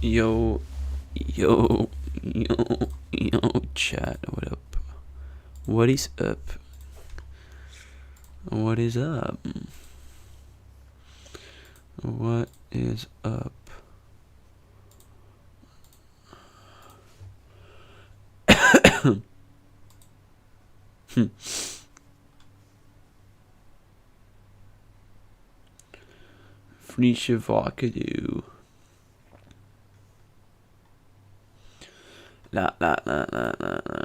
Yo, yo, chat. What up? What is up? What is up? What is up? Free Shavakadu. La la la la la la.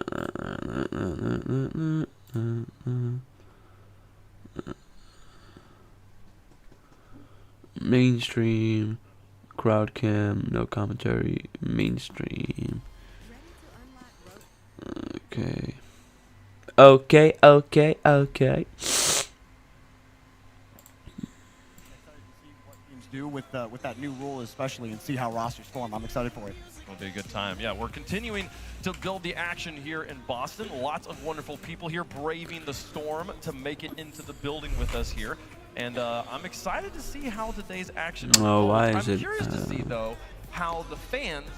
Mainstream, crowd cam, no commentary. Mainstream. Okay. Okay. Do with that new rule especially, and see how rosters form. I'm excited for it. It'll be a good time. Yeah, we're continuing to build the action here in Boston. Lots of wonderful people here braving the storm to make it into the building with us here. And I'm excited to see how today's action unfolds. Why is I'm it, curious to see, though, how the fans,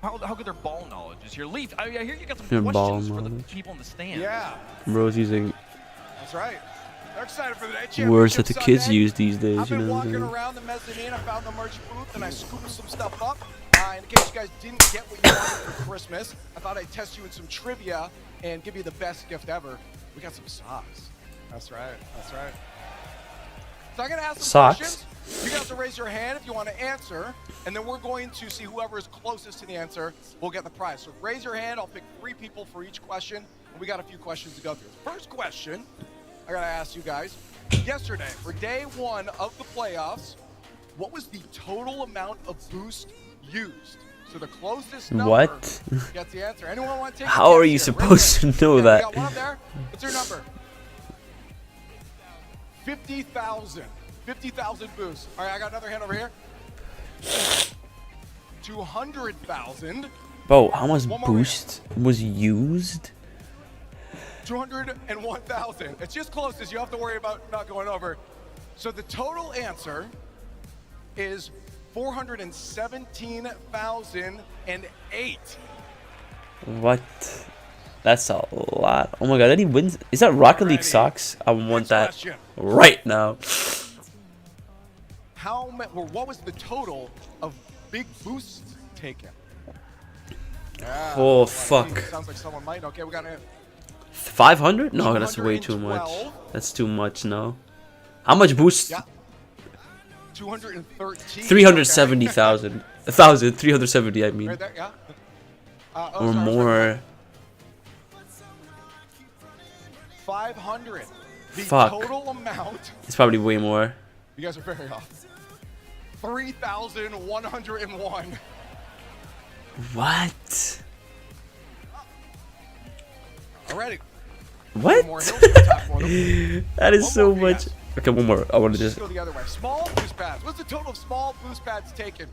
how good their ball knowledge is here. Leaf, I hear you got some questions for the people in the stand. Yeah. Bro's using That's right. They're excited for the day. words that the kids use these days, I've you been know what I'm walking saying? around the mezzanine. I found the merch booth and I scooped some stuff up. In case you guys didn't get what you wanted for Christmas, I thought I'd test you in some trivia and give you the best gift ever. We got some socks. That's right. That's right. So I'm going to ask some Socks? questions. You guys have to raise your hand if you want to answer, and then we're going to see whoever is closest to the answer will get the prize. So raise your hand. I'll pick 3 people for each question, and we got a few questions to go through. First question, I got to ask you guys. Yesterday, for day 1 of the playoffs, what was the total amount of boost used? So the closest number What? gets the answer. Anyone want to take a How are guess you here? supposed to know Yeah, that? We got one up there. What's your number? 50,000. 50,000 boosts. All right, I got another hand over here. 200,000. Bro, how much One more boost was used? 201,000. It's just closest. You don't have to worry about not going over. So the total answer is 417,008. What? That's a lot. Oh my god, did he win? Is that Rocket League Alrighty. socks? I want Next that question. right now. What was the total of big boosts taken? Yeah, Oh, well, fuck. Sounds like someone might. Okay, we got it. 500? No, that's way too much. 212. That's too much, no. How much boost? Yeah. 213. 370,000. 370, I mean. Right there, yeah. Or more. 500. The Fuck. total amount. It's probably way more. You guys are very off. 3,101. What? Already. What? One more hill to attack one of them. That is One so more for you much. guys. Okay, one more. I want to Let's just. go the other way. Small boost pads. What's the total of small boost pads taken?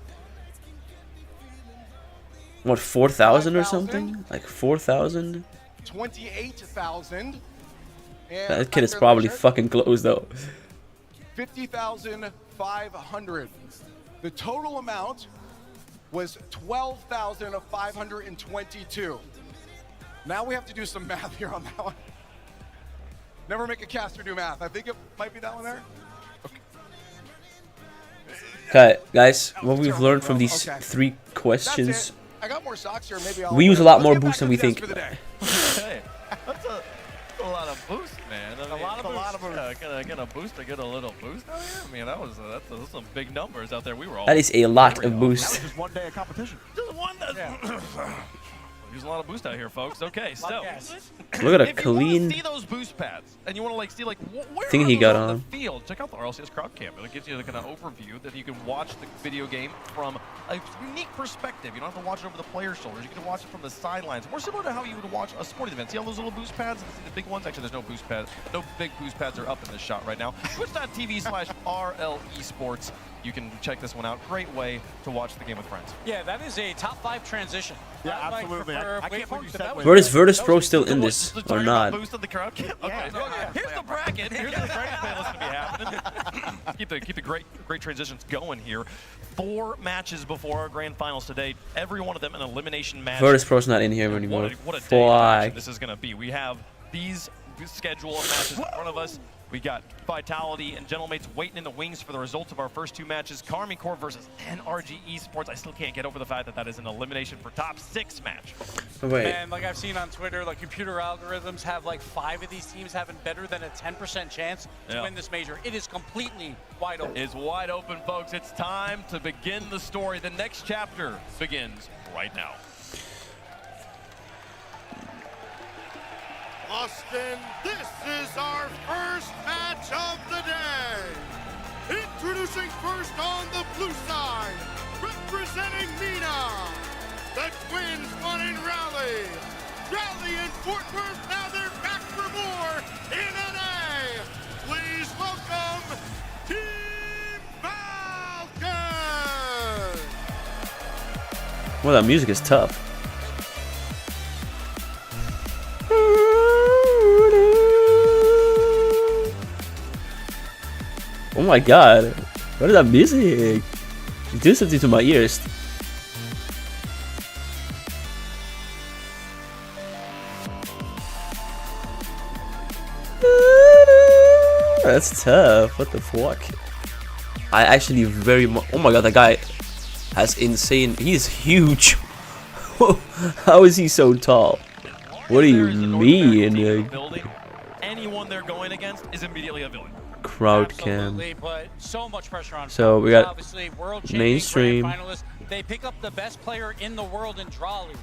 What, 4,000 or 5,000? something? Like 4,000? 28,000. That kid is probably fucking close though. 50,500. The total amount was 12,522. Now we have to do some math here on that one. Never make a caster do math. I think it might be that one there. Okay, guys, what we've learned from these 3 questions. That's it. I got more socks here. Maybe I'll. We use a lot let's more get back boost to than we the desk think. for the day. Hey, that's a lot of boost, man. I mean, a lot of boost. Get a boost to get a little boost out here. I mean, that's some big numbers out there. We were all. That is a lot of That was boost. just one day of competition. Just one. Using a lot of boost out here, folks. Okay, so Look at a if you want clean. to see those boost pads and you want to like see like where Thing are he those got on on. the field, check out the RLCS crowd cam. It gives you the kind of overview that you can watch the video game from a unique perspective. You don't have to watch it over the player's shoulders. You can watch it from the sidelines. More similar to how you would watch a sporting event. See all those little boost pads? See the big ones? Actually, there's no boost pads. No big boost pads are up in this shot right now. Twitch.tv/RLesports. You can check this one out. Great way to watch the game with friends. Yeah, that is a top 5 transition. Yeah, I might absolutely. prefer I can't believe you Waveforms, said but that was- Where is Virtus Pro still in this Just or talking about not? Boost of the crowd cam? Okay, Yeah. here's the bracket. Here's the bracket panel that's going to be happening. keep the great transitions going here. 4 matches before our grand finals today. Every one of them an elimination match. Virtus Pro's not in here anymore. What a day of action Fuck. this is gonna be. We have this schedule of matches in front of us. We got Vitality and Gentlemates waiting in the wings for the results of our first 2 matches. Karmine Corp versus NRG Esports. I still can't get over the fact that that is an elimination for top 6 match. Wait. Man, like I've seen on Twitter, like computer algorithms have like 5 of these teams having better than a 10% chance to win this major. It is completely wide open. It's wide open, folks. It's time to begin the story. The next chapter begins right now. Austin, this is our first match of the day. Introducing first on the blue side, representing Nina, the Twins won in Raleigh. Raleigh and Fort Worth, now they're back for more in NA. Please welcome Team Falcon. Well, that music is tough. Oh my god, what is that music? Do something to my ears. That's tough. What the fuck? I actually very much. Oh my god, that guy has insane. He's huge. How is he so tall? What do you mean? Anyone they're going against is immediately a villain. Crowd cam. Absolutely, but so much pressure on. So we got obviously world champion, mainstream. grand finalists. They pick up the best player in the world in Drawley.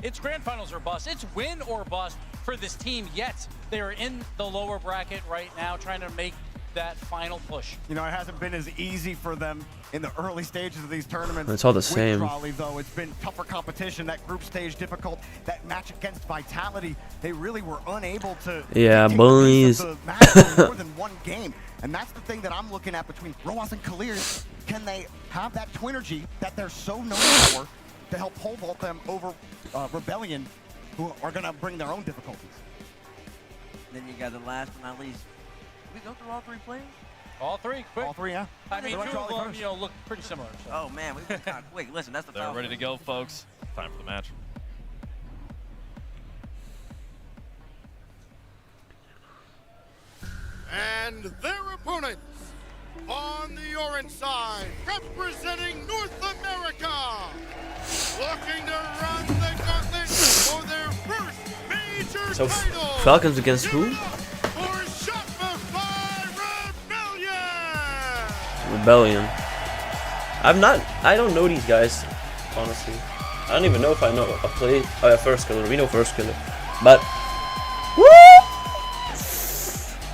It's grand finals or bust. It's win or bust for this team. Yet they are in the lower bracket right now, trying to make that final push. You know, it hasn't been as easy for them in the early stages of these tournaments. It's all the with same. Drawley, though, it's been tougher competition. That group stage difficult. That match against Vitality, they really were unable to. Yeah, take boys. The match for more than one game, and that's the thing that I'm looking at between Roas and Kalir. Can they have that twinergy that they're so known for to help pole vault them over Rebellion, who are going to bring their own difficulties? Then you got the last but not least. We go through all 3 players? All 3, quick. All 3, yeah. I mean, They 2 went of Drawley them, first. you know, look pretty similar. So. Oh man, we went kind of quick. Listen, that's the They're ready to go, folks. Time for the match. And their opponents on the orange side, representing North America, looking to run the gauntlet for their first major So title. Falcons against who? For Shopify Rebellion. Rebellion. I don't know these guys, honestly. I don't even know if I know a first killer. We know first killer, but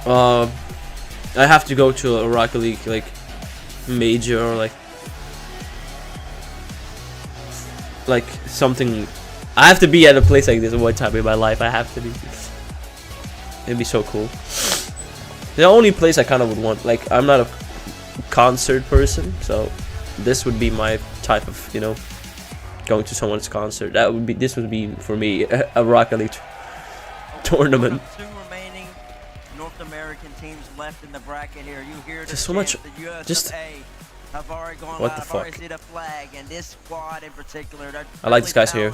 I have to go to a Rocket League like major or like something. I have to be at a place like this one time in my life. I have to be. It'd be so cool. The only place I kind of would want, like, I'm not a concert person, so this would be my type of, you know, going to someone's concert. This would be for me a Rocket League tournament. 2 remaining North American teams left in the bracket here. You hear Just so much. The US Just. of A have already gone What live. the I've already fuck? seen a flag, and this squad in particular. I like these guys here.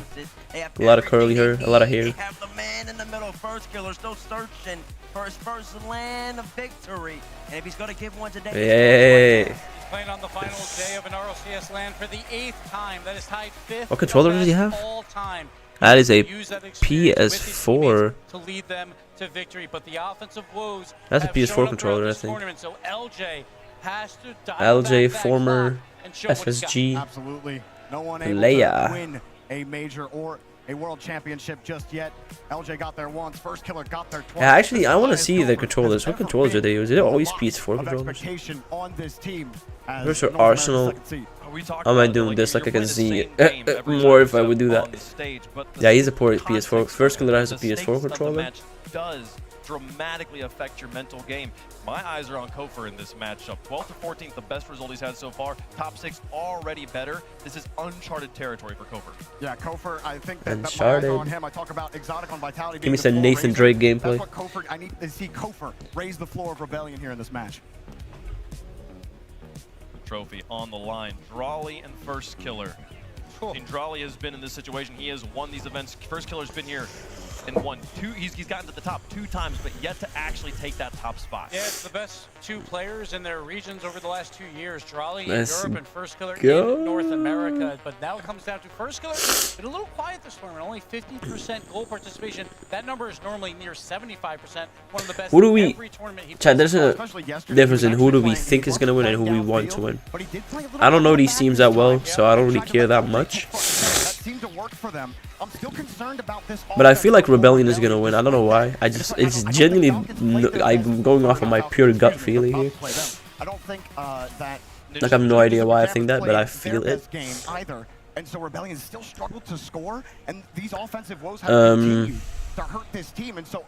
A lot of curly hair, a lot of hair. They have the man in the middle, first killer, still searching for his first land of victory. And if he's going to give one today, Hey. Playing on the final day of an RLCS land for the 8th time. That is tied 5th. What controller does he have? All time. That is a Use that experience with his PS4. teammates to lead them to victory. But the offensive woes That's a have PS4 shown up controller, throughout I this think. tournament. So LJ has to dial LJ, back that former clock and show what he's got. SSG. Absolutely. No one able Leia. to win a major or a world championship just yet. LJ got there once. First killer got there twice. Yeah, actually, I want to Highest see the number controllers. has What ever controllers do been. they use? Is it always Lots PS4 of controllers? expectation on this team as Where's your North America's Arsenal? second seed. We talked Am I about it, doing like, this like I you're can playing the see same game every more time if I you would do step that? on the stage, but the Yeah, he's a port PS4. context First killer has a and the PS4 stakes of the controller. match does dramatically affect your mental game. My eyes are on Kofer in this matchup. 12th to 14th, the best result he's had so far. Top 6 already better. This is uncharted territory for Kofer. Yeah, Kofer, I think that my eyes Uncharted. are on him. I talk about exotic on Vitality. Give me being some the floor Nathan raiser. Drake gameplay. That's what Kofer, I need to see Kofer raise the floor of Rebellion here in this match. trophy on the line. Drawley and First Killer. And Drawley has been in this situation. He has won these events. First Killer's been here and won two. He's gotten to the top 2 times, but yet to actually take that top spot. Yeah, it's the best 2 players in their regions over the last 2 years. Drawley in Let's Europe and First Killer go. in North America. But now it comes down to First Killer. Been a little quiet this tournament. Only 50% goal participation. That number is normally near 75%. One of the best Who do we? in every tournament he Chad, plays. there's a Especially yesterday, difference in he who do was we actually think is playing gonna win and who we downfield, want to win. but he did play a little I don't know bit these back teams this that well, time. so I don't really Tried to care that let much. That seemed to work for them. I'm still concerned about this. But I feel like Rebellion is gonna win. I don't know why. It's genuinely. I'm going off of my pure gut feeling here. I don't think that. Like, I have no idea why I think that, but I feel their it. best game either. And so Rebellion still struggled to score, and these offensive woes have continued to hurt this team. And so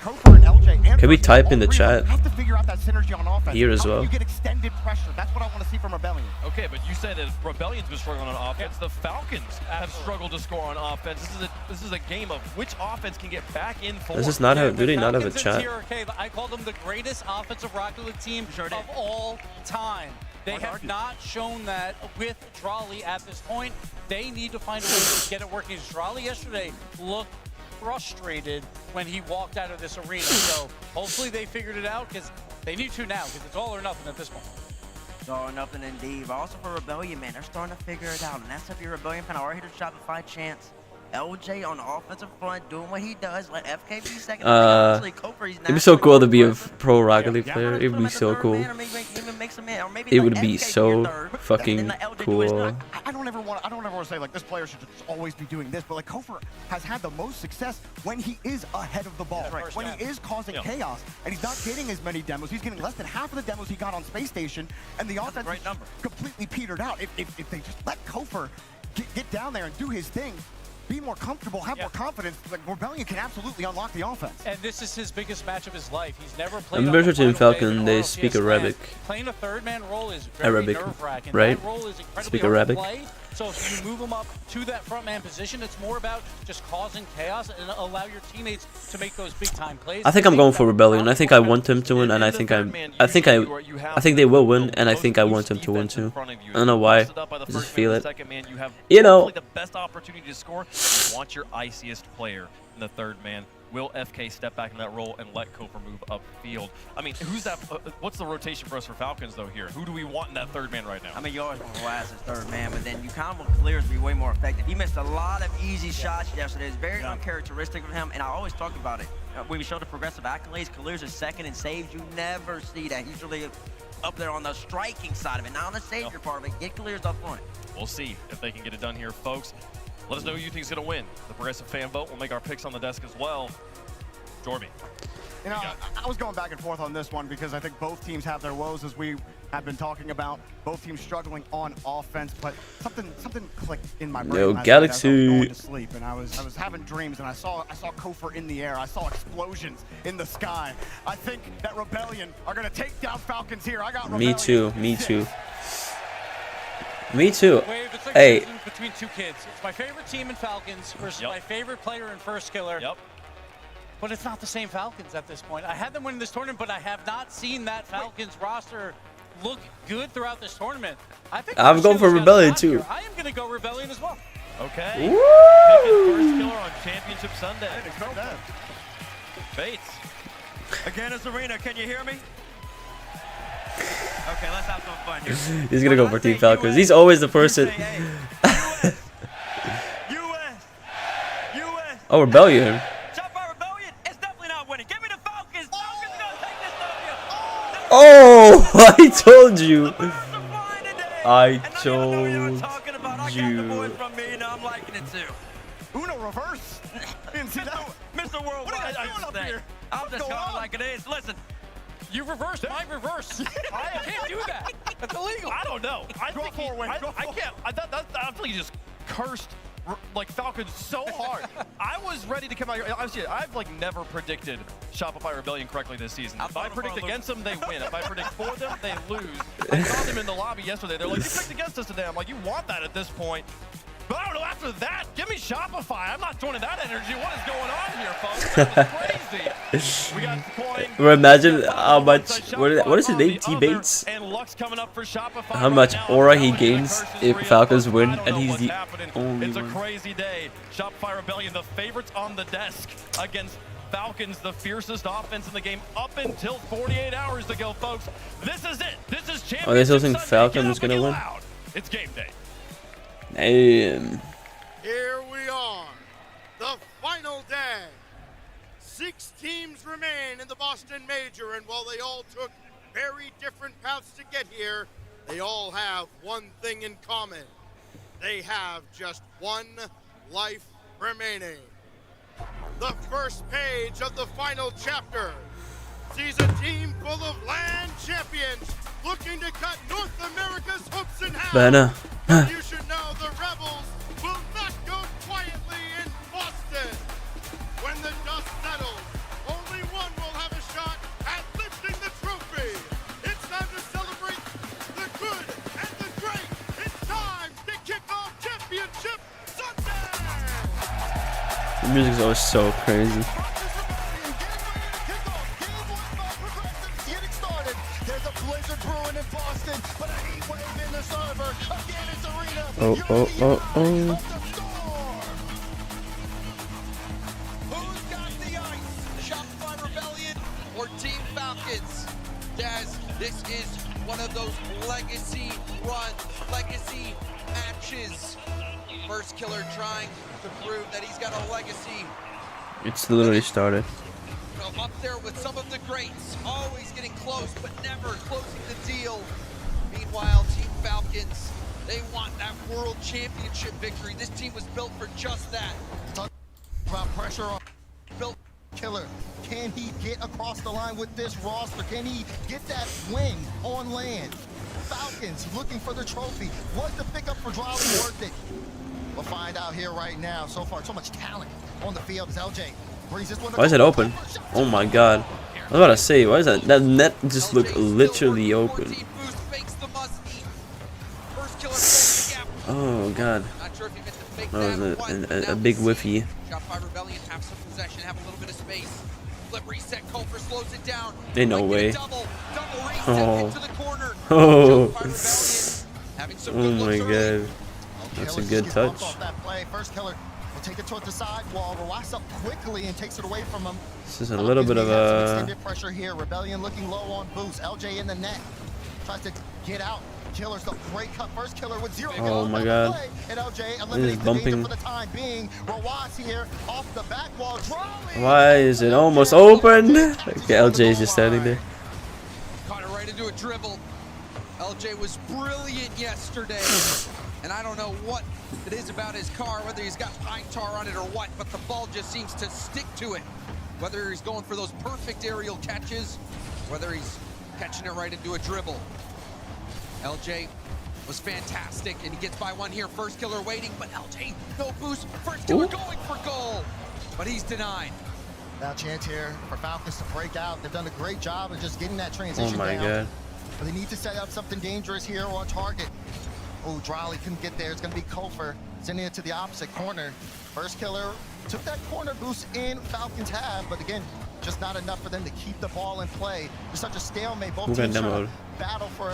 Kofor and LJ and Can we First type all in the three of them chat have to figure out that synergy on offense. here as How well? can you get extended pressure? That's what I want to see from Rebellion. Okay, but you said that Rebellion's been struggling on offense. The Falcons have Absolutely. struggled to score on offense. This is a game of which offense can get back in form. Does this not have? Do The they not have a Falcons and chat? TRK, I call them the greatest offensive Rocket League team Sure did. of all time. They Hard to have argue. not shown that with Drawley at this point. They need to find a way to get it working. Drawley yesterday looked frustrated when he walked out of this arena. So hopefully they figured it out, because they need to now, because it's all or nothing at this point. It's all or nothing indeed. But also for Rebellion, man, they're starting to figure it out. And that's if you're a Rebellion fan, already hit a Shopify chance. LJ on the offensive front doing what he does. Let FK be second. Honestly, Kofor, It'd be so cool to be a pro Rocket League player. It'd be so cool. It would be so fucking cool. I don't ever want to say like this player should just always be doing this, but like Kofor has had the most success when he is ahead of the ball, Right. when he is causing chaos, and he's not getting as many demos. He's getting less than half of the demos he got on Space Station, and the offense great is number. completely petered out. If they just let Kofor get down there and do his thing, be more comfortable, have more confidence, like Rebellion can absolutely unlock the offense. And this is his biggest match of his life. He's never played. I'm on better the Team final Falcon, wave they in speak RLCS Arabic. land. Playing a third man role is very Arabic, nerve-wracking. right? That role is incredibly Speak hard Arabic. to play. So if you move him up to that front man position, it's more about just causing chaos and allow your teammates to make those big time plays. I think I'm going for Rebellion. I think I want him to win, and I think they will win, and I think I want him to win too. I don't know why. I just feel it. You know. The best opportunity to score. Want your iciest player in the third man. Will FK step back in that role and let Kofor move upfield? I mean, who's that? What's the rotation for us for Falcons though here? Who do we want in that third man right now? I mean, you always want to last as third man, but then you kind of want Clears to be way more effective. He missed a lot of easy shots yesterday. It's very uncharacteristic of him, and I always talk about it. When we show the progressive accolades, Clears is second in saves. You never see that. He's really up there on the striking side of it, not on the savior part of it. Get Clears up front. We'll see if they can get it done here, folks. Let us know who you think is going to win. The progressive fan vote. We'll make our picks on the desk as well. Jorby. You know, I was going back and forth on this one because I think both teams have their woes, as we have been talking about. Both teams struggling on offense, but something clicked in my brain. Yo, last night Galaxy. as I was going to sleep, and I was having dreams, and I saw Kofor in the air. I saw explosions in the sky. I think that Rebellion are going to take down Falcons here. I got Rebellion. Me too. Me too. Me too. Wave, it's like Hey. choosing between two kids. It's my favorite team in Falcons versus my favorite player in First Killer. Yep. But it's not the same Falcons at this point. I had them win this tournament, but I have not seen that Falcons roster look good throughout this tournament. I think I'm First going for Killer's got a Rebellion, shot too. here. I am going to go Rebellion as well. Okay. Woo! Picking First Killer on Championship Sunday. Bates. Again, it's Arena. Can you hear me? Okay, let's have some fun here. He's gonna go for Team Falcons. He's always the person. US. Oh, Rebellion. Shot by Rebellion. It's definitely not winning. Give me the Falcons. Falcons are gonna take this W. Oh, I told you. I told you. I'm liking it too. Uno reverse. Didn't see that. Mr. Worldwide, What are you guys doing up here? I'm What's just going calling on? it like it is. Listen, You reversed my reverse. I can't do that. That's illegal. I don't know. I Go think forward, I go can't. I feel like you just cursed like Falcons so hard. I was ready to come out here. Obviously, I've like never predicted Shopify Rebellion correctly this season. If I predict against them, they win. If I predict for them, they lose. I saw them in the lobby yesterday. They're like, you picked against us today. I'm like, you want that at this point. But I don't know, after that, give me Shopify. I'm not joining that energy. What is going on here, folks? That was crazy. We got coin. Bro, imagine how much, what is his name? T-Bates? And Lux coming up for Shopify How much right now. aura he gains if Falcons win, I don't and know he's what's the happening. only It's a one. crazy day. Shopify Rebellion, the favorites on the desk against Falcons, the fiercest offense in the game up until 48 hours to go, folks. This is it. This is championship Oh, they still think Sunday. Falcons Get up and gonna get win? loud. It's game day. Damn. Here we are, the final day. 6 teams remain in the Boston Major, and while they all took very different paths to get here, they all have one thing in common. They have just one life remaining. The first page of the final chapter sees a team full of land champions looking to cut North America's hopes in half. Banner. You should know the Rebels will not go quietly in Boston. When the dust settles, only one will have a shot at lifting the trophy. It's time to celebrate the good and the great. It's time to kick off Championship Sunday. The music's always so crazy. Oh, oh, oh, oh. Who's got the ice? Shopify Rebellion or Team Falcons? Daz, this is one of those legacy runs, legacy matches. First killer trying to prove that he's got a legacy. It's literally started. Up there with some of the greats, always getting close, but never closing the deal. Meanwhile, Team Falcons, they want that world championship victory. This team was built for just that. Talk about pressure on built killer. Can he get across the line with this roster? Can he get that win on land? Falcons looking for the trophy. Was the pickup for Drawley worth it? We'll find out here right now. So far, so much talent on the field as LJ brings this one. Why is it open? Oh my god. I was about to say, why is that? That net just looked literally open. Oh god. Not sure if he meant to fake That was that a big whiffy. Shopify Rebellion have some possession, have a little bit of space. Flip reset, Culver slows it down. Ain't no Might get a way. Double reset Oh. into the corner. Oh. Shopify Rebellion having some Oh good my looks early. god. That's a good touch. Off that play. First killer will take it toward the sidewall. Relax up quickly and takes it away from him. This is a little bit of Some a... extended pressure here. Rebellion looking low on boost. LJ in the net. Tries to get out. Killer's the great cut. First killer with 0. Oh my god. And LJ It is eliminates the bumping. danger for the time being. Rawas here off the back wall. Drawley. Why is it almost open? Okay, LJ is just standing there. Caught it right into a dribble. LJ was brilliant yesterday. And I don't know what it is about his car, whether he's got pine tar on it or what, but the ball just seems to stick to it. Whether he's going for those perfect aerial catches, whether he's catching it right into a dribble. LJ was fantastic, and he gets by one here. First killer waiting, but LJ, no boost. First killer going for goal, but he's denied. Now chance here for Falcons to break out. They've done a great job of just getting that transition Oh my down. god. But they need to set up something dangerous here on target. Oh, Drawley couldn't get there. It's going to be Kofer sending it to the opposite corner. First killer took that corner boost in. Falcons have, but again, just not enough for them to keep the ball in play. There's such a stalemate. Both Who got teams trying demoed? to battle for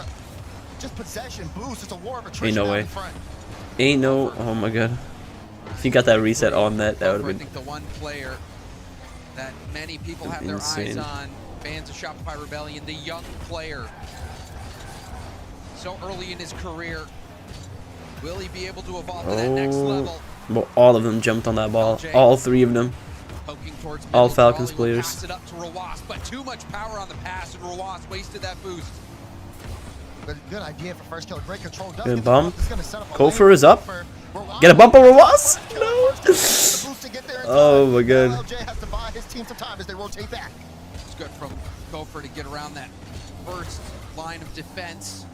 just possession boost. It's a war of attrition Ain't no out way. in front. Ain't no... Oh my god. If he got that reset on that, that would I have been... think the one player that many people have their Insane. eyes on, fans of Shopify Rebellion, the young player. So early in his career, will he be able to evolve to that next level? Well, all of them jumped on that ball. All 3 of them. Poking towards All middle, Falcons Drawley will players. Pass it up to Rawas, but too much power on the pass, and Rawas wasted that boost. Good idea for first kill. Great control. Does Good get the bump. It's gonna set up a Kofer lane is up. for Rawas. Get a bump over Ross? First No. killer, first killer, the boost to get there in Oh time. my god. Now LJ has to buy his team some time as they rotate back. It's good from Gopher to get around that first line of defense.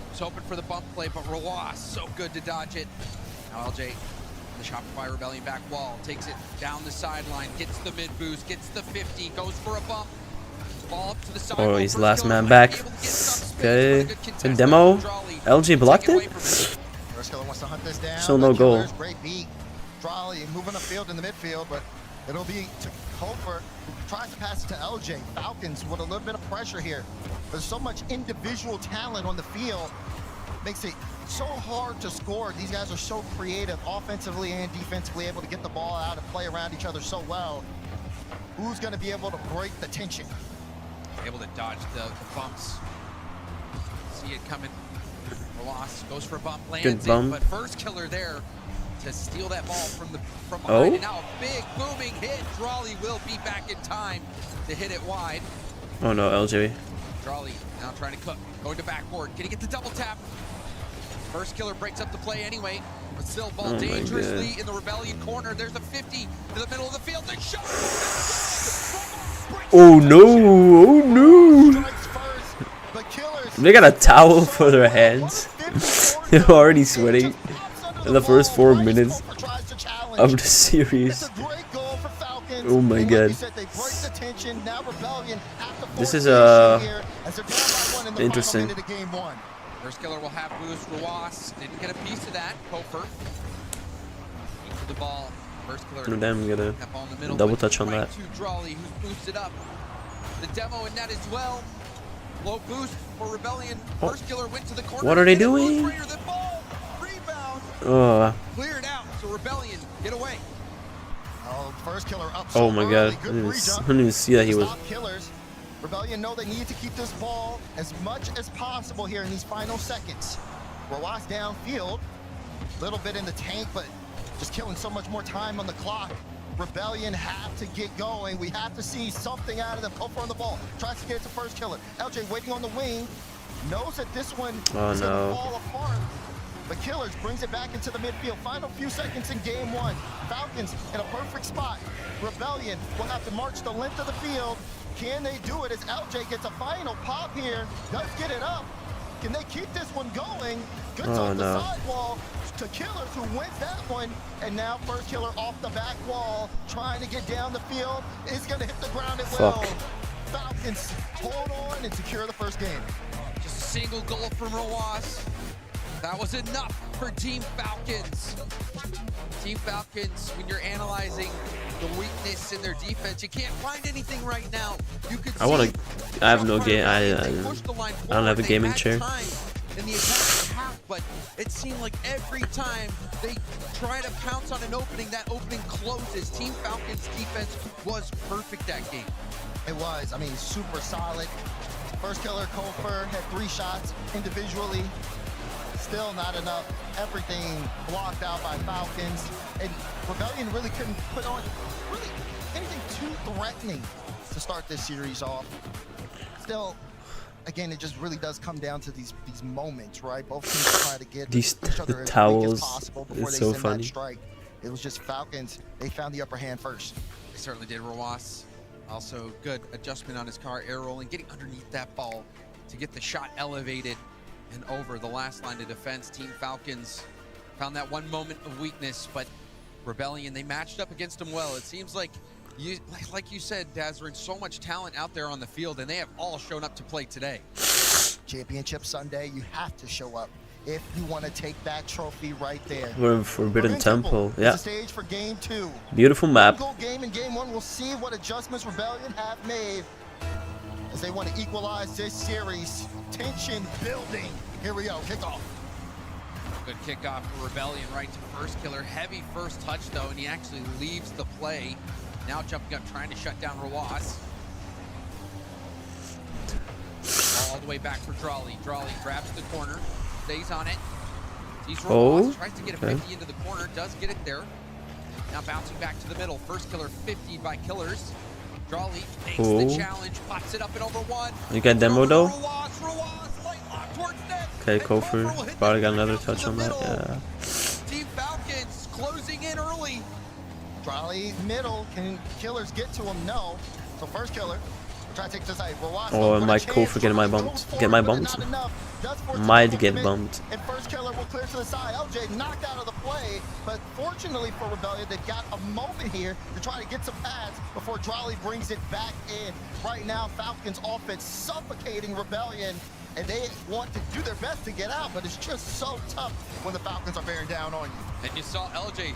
Was hoping for the bump play, but Rawas so good to dodge it. Now LJ, the Shopify Rebellion back wall, takes it down the sideline, gets the mid boost, gets the 50, goes for a bump. Ball up to the sidewall. Oh, he's First last killer man might back. be able to get some space, Okay. but a good Good contest demo. by Drawley. LJ blocked Take it? away from him. First killer wants to hunt this down. Still no goal. Great beat. Drolley moving upfield in the midfield, but it'll be to Kofer, who tries to pass it to LJ. Falcons with a little bit of pressure here. There's so much individual talent on the field. Makes it so hard to score. These guys are so creative, offensively and defensively, able to get the ball out and play around each other so well. Who's going to be able to break the tension? Able to dodge the bumps. See it coming. Roas goes for a bump, lands bump. it, but first killer there to steal that ball from behind. And now a big booming hit. Drolley will be back in time to hit it wide. Oh no, LJ. Drolley now trying to cook, going to backboard. Can he get the double tap? First killer breaks up the play anyway, but still ball dangerously in the Rebellion corner. There's a 50 to the middle of the field. The shot. Oh no! Oh no! They got a towel for their hands. They're already sweating in the first 4 minutes of the series. Oh my god. This is interesting. First killer will have boost. Roas didn't get a piece of that. Kofer to the ball. First killer. Damn, get a double touch on that. To Drolley, who's boosted up. The demo in that as well. Low boost for Rebellion. First killer went to the corner. What are they doing? Cleared out. So Rebellion get away. Oh, first killer up. Oh my god. I didn't even see that he was. Killers. Rebellion know they need to keep this ball as much as possible here in these final seconds. Roas downfield. Little bit in the tank, but just killing so much more time on the clock. Rebellion have to get going. We have to see something out of them. Kofer on the ball. Tries to get it to first killer. LJ waiting on the wing. Knows that this one is going to fall apart. But Killers brings it back into the midfield. Final few seconds in game one. Falcons in a perfect spot. Rebellion will have to march the length of the field. Can they do it as LJ gets a final pop here? Does get it up. Can they keep this one going? Good off the sidewall to Killers, who wins that one. And now first killer off the back wall, trying to get down the field. Is going to hit the ground at will. Falcons hold on and secure the first game. Just a single goal from Roas. That was enough for Team Falcons. Team Falcons, when you're analyzing the weakness in their defense, you can't find anything right now. You could I have no game. I don't have a gaming chair. In the attack half, but it seemed like every time they try to pounce on an opening, that opening closes. Team Falcons defense was perfect that game. It was. I mean, super solid. First killer, Kofer, had 3 shots individually. Still not enough. Everything blocked out by Falcons. And Rebellion really couldn't put on really anything too threatening to start this series off. Still, again, it just really does come down to these moments, right? Both teams try to get each other towels. As possible before it's they so send funny. That strike. It was just Falcons. They found the upper hand first. They certainly did. Roas also good adjustment on his car, air rolling, getting underneath that ball to get the shot elevated and over the last line of defense. Team Falcons found that one moment of weakness, but Rebellion, they matched up against them well. It seems like you said, Dazzering, so much talent out there on the field, and they have all shown up to play today. Championship Sunday, you have to show up if you want to take that trophy right there. We're in Forbidden Temple. Yeah. Stage for game 2. Beautiful map. Game in game 1. We'll see what adjustments Rebellion have made as they want to equalize this series. Tension building. Here we go. Kickoff. Good kickoff for Rebellion right to first killer. Heavy first touch though, and he actually leaves the play. Now jumping up, trying to shut down Roas. All the way back for Drolley. Drolley grabs the corner, stays on it. Sees Roas, tries to get a 50 into the corner, does get it there. Now bouncing back to the middle. First killer 50'd by Killers. Drolley takes the challenge, pops it up and over one. You got demo though? Roas, light lock towards net. Okay, Kofer probably got another touch on that. Yeah. Team Falcons closing in early. Drolley middle. Can Killers get to him? No. So first killer Try to take this side. Roas Or with a am I chance. cool for getting my Goes bumped? forward, Get my but bumped? not enough. Does force the Might double get commit, bumped. And first killer will clear to the side. LJ knocked out of the play, but fortunately for Rebellion, they've got a moment here to try to get some pads before Drolly brings it back in. Right now, Falcons offense suffocating Rebellion, and they want to do their best to get out, but it's just so tough when the Falcons are bearing down on you. And you saw LJ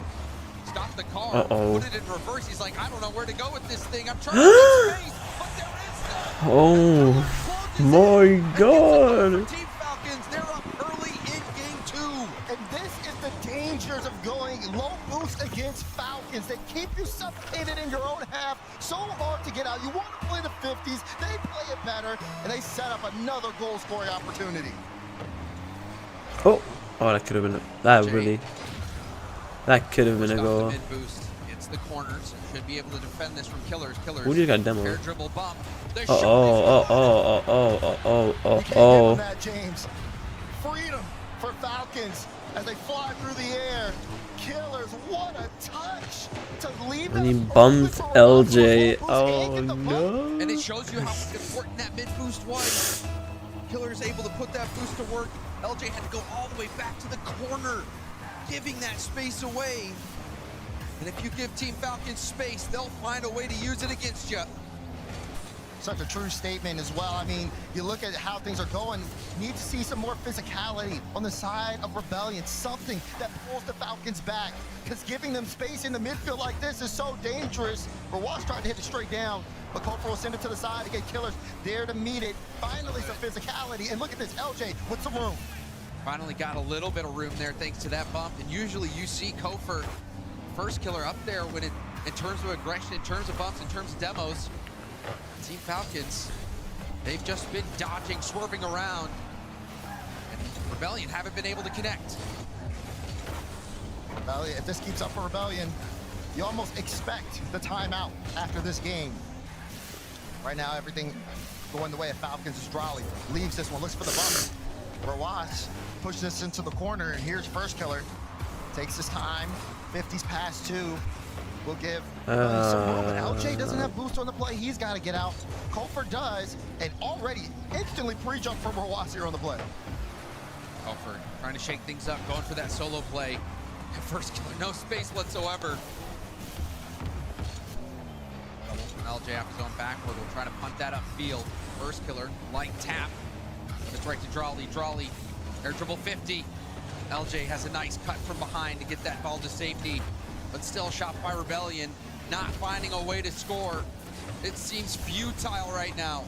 stop the car, Uh-oh. put it in reverse. He's like, I don't know where to go with this thing. I'm trying to make space, but there is none. Oh my god. Team Falcons, they're up early in game 2. And this is the dangers of going low boost against Falcons. They keep you suffocated in your own half. So hard to get out. You want to play the 50s. They play it better, and they set up another goal-scoring opportunity. Oh, that could have been that could have been a Stop the goal. mid boost. It's the corners. Should be able to defend this from Killers. Who just got demoed? Air dribble bump. The Oh, shot You can't give them that, James. Freedom for Falcons as they fly through the air. Killers, what a touch to leave And he them bumped open for a LJ. bump. Oh And the bump. no. And it shows you how important that mid boost was. Killer is able to put that boost to work. LJ had to go all the way back to the corner, giving that space away. And if you give Team Falcons space, they'll find a way to use it against you. Such a true statement as well. I mean, you look at how things are going, you need to see some more physicality on the side of Rebellion, something that pulls the Falcons back, because giving them space in the midfield like this is so dangerous. Rawas trying to hit it straight down, but Kofor will send it to the side. Again, Killers there to meet it. Finally, some physicality, and look at this, LJ with some room. Finally got a little bit of room there thanks to that bump. And usually you see Kofor, first killer, up there when it, in terms of aggression, in terms of bumps, in terms of demos. Team Falcons, they've just been dodging, swerving around. And Rebellion haven't been able to connect. Rebellion, if this keeps up for Rebellion, you almost expect the timeout after this game. Right now, everything going the way of Falcons is Drolly. Leaves this one, looks for the bump. Rawas pushes this into the corner, and here's first killer. Takes his time, 50s past 2. We'll give some room, but LJ doesn't have boost on the play. He's got to get out. Kofor does, and already instantly pre-jump from Rawas here on the play. Kofor trying to shake things up, going for that solo play. And first killer, no space whatsoever. LJ after going backward, will try to punt that upfield. First killer, light tap. It's right to Drolly. Drolly, air dribble 50. LJ has a nice cut from behind to get that ball to safety. But still shot by Rebellion, not finding a way to score. It seems futile right now.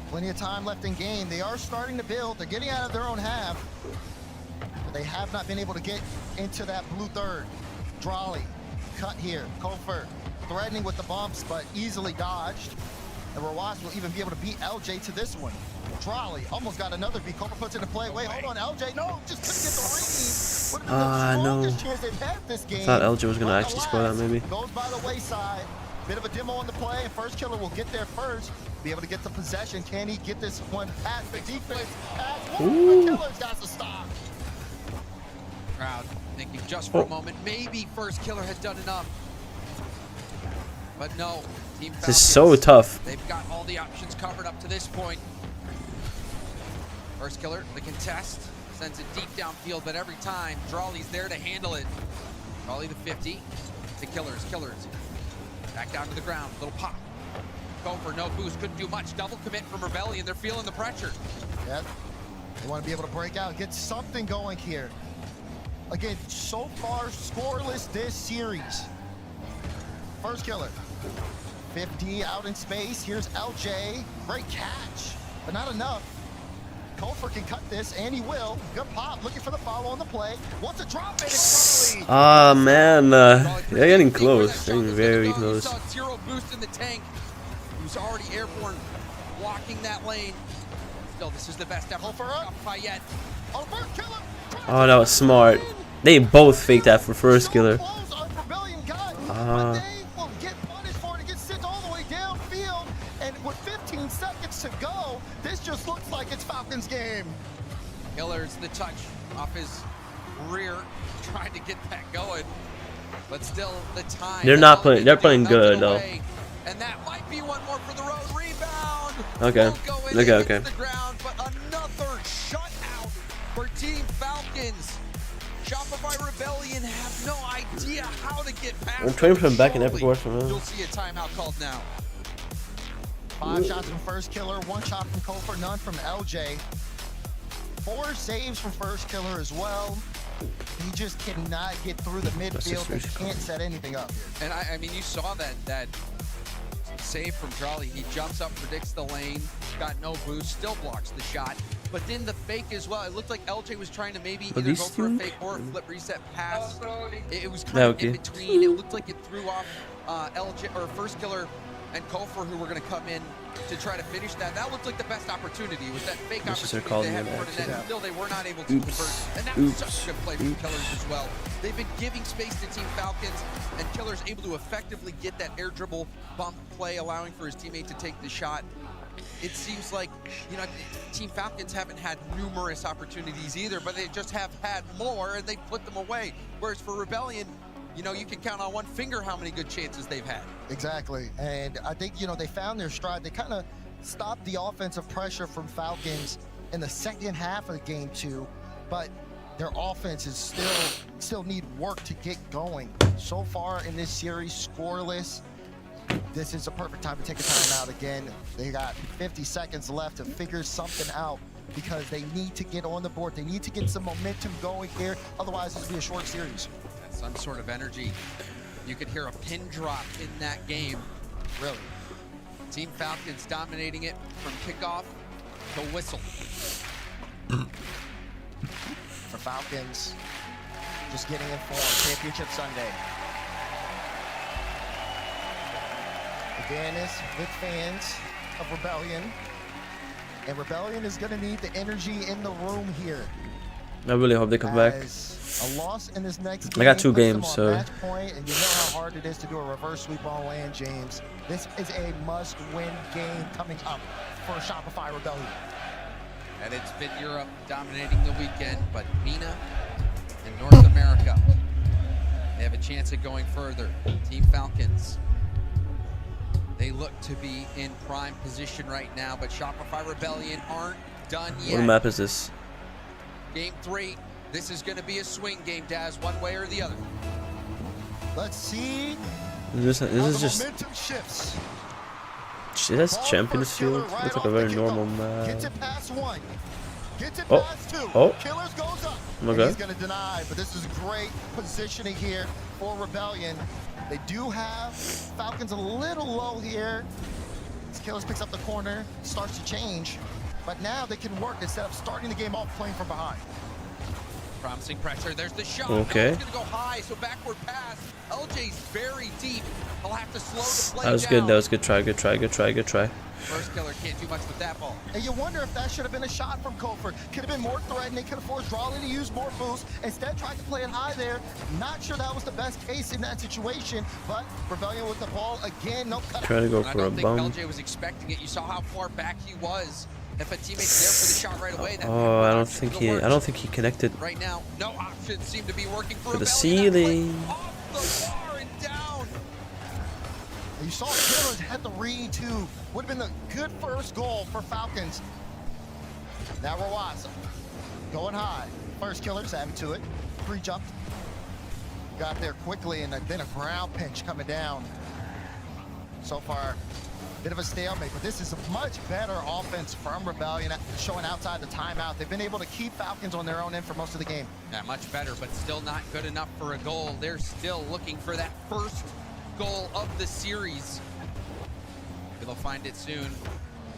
Plenty of time left in game. They are starting to build. They're getting out of their own half. But they have not been able to get into that blue third. Drolly, cut here. Kofor threatening with the bumps, but easily dodged. And Rawas will even be able to beat LJ to this one. Drolly almost got another beat. Kofor puts it in play. Wait, hold on, LJ. No, just couldn't get the read. Would have been the strongest chance they've had this game. I thought LJ was gonna actually score that maybe. Goes by the wayside. Bit of a demo on the play, and first killer will get there first. Be able to get the possession. Can he get this one past the defense? Past one. The killer's got to stop. Crowd thinking just for a moment, maybe first killer had done enough. But no, Team Falcons, This is so tough. they've got all the options covered up to this point. First killer, the contest, sends it deep downfield, but every time, Drolly's there to handle it. Drolly the 50, the Killers. Back down to the ground, little pop. Kofor, no boost, couldn't do much. Double commit from Rebellion, they're feeling the pressure. Yep. They want to be able to break out, get something going here. Again, so far scoreless this series. First killer, 50 out in space. Here's LJ, great catch, but not enough. Kofor can cut this, and he will. Good pop, looking for the follow on the play. Wants to drop it, it's Drolly. Ah man, they're getting close. They're getting very close. You saw zero boost in the tank. He was already airborne, blocking that lane. Still, this is the best effort Kofor up. by yet. Oh, first killer. Oh, that was smart. They both faked that for first killer. Close on Rebellion gun, but they will get punished for it. It gets sent all the way downfield, and with 15 seconds to go, this just looks like it's Falcons game. Killers, the touch off his rear, trying to get that going, but still the time. They're not playing. They're playing good though. And that might be one more for the road. Rebound. Okay. will go in Okay, and okay. hit the ground, but another shutout for Team Falcons. Shopify Rebellion have no idea how to get past. I'm training from back in Surely Epic Wars from You'll see a timeout called now. 5 shots from First Killer, 1 shot from Kofor, none from LJ. 4 saves from First Killer as well. He just cannot get through the midfield and can't set anything up here. And I mean, you saw that save from Charlie. He jumps up, predicts the lane, got no boost, still blocks the shot. But then the fake as well. It looked like LJ was trying to maybe either go for a fake or a flip reset pass. It was kind of in between. It looked like it threw off LJ or First Killer and Kofor, who were going to come in to try to finish that. That looked like the best opportunity. Was that fake opportunity they had in front of net. Still, they were not able to convert. And that was such a good play from Killers as well. They've been giving space to Team Falcons, and Killers able to effectively get that air dribble bump play, allowing for his teammate to take the shot. It seems like, you know, Team Falcons haven't had numerous opportunities either, but they just have had more, and they put them away. Whereas for Rebellion, you know, you can count on one finger how many good chances they've had. Exactly. And I think, you know, they found their stride. They kind of stopped the offensive pressure from Falcons in the second half of game 2, but their offense is still need work to get going. So far in this series, scoreless. This is a perfect time to take a timeout again. They got 50 seconds left to figure something out because they need to get on the board. They need to get some momentum going here. Otherwise, this will be a short series. Some sort of energy. You could hear a pin drop in that game. Really. Team Falcons dominating it from kickoff to whistle. For Falcons, just getting in form. Championship Sunday. Again, it's with fans of Rebellion. And Rebellion is going to need the energy in the room here. I really hope they come back. A loss in this next game. I got 2 puts them games, on so. match point, and you know how hard it is to do a reverse sweep on land, James. This is a must-win game coming up for Shopify Rebellion. And it's been Europe dominating the weekend, but MENA and North America, they have a chance at going further. Team Falcons, they look to be in prime position right now, but Shopify Rebellion aren't done yet. What map is this? Game 3, this is going to be a swing game, Daz, one way or the other. Let's see. This is just. Momentum shifts. Shit, that's Champions Field. Right Looks like a very normal Gets map. it past 1. Gets it Oh. past 2. Oh. Killers goes up. Okay. And he's going to deny, but this is great positioning here for Rebellion. They do have Falcons a little low here. Killers picks up the corner, starts to change, but now they can work instead of starting the game off playing from behind. Promising pressure. There's the shot. Okay. No, it's going to go high, so backward pass. LJ's very deep. He'll have to slow the play That was down. good. That was good try. Good try. Good try. Good try. First Killer can't do much with that ball. And you wonder if that should have been a shot from Kofor. Could have been more threatening, could have forced Raleigh to use more boost. Instead, tried to play it high there. Not sure that was the best case in that situation, but Rebellion with the ball again. No cut. Trying to go And I for a don't think bump. LJ was expecting it. You saw how far back he was. If a teammate's there for the shot right away, that Oh, I don't should've think he. worked. I don't think he connected. Right now, no options seem to be working for For the Rebellion. That play ceiling. Off the bar and down. You saw Killers had the read too. Would have been the good first goal for Falcons. Now Rawasa going high. First Killers adding to it. Pre-jumped. Got there quickly, and then a ground pinch coming down. So far, bit of a stalemate, but this is a much better offense from Rebellion, showing outside the timeout. They've been able to keep Falcons on their own end for most of the game. Yeah, much better, but still not good enough for a goal. They're still looking for that first goal of the series. They'll find it soon.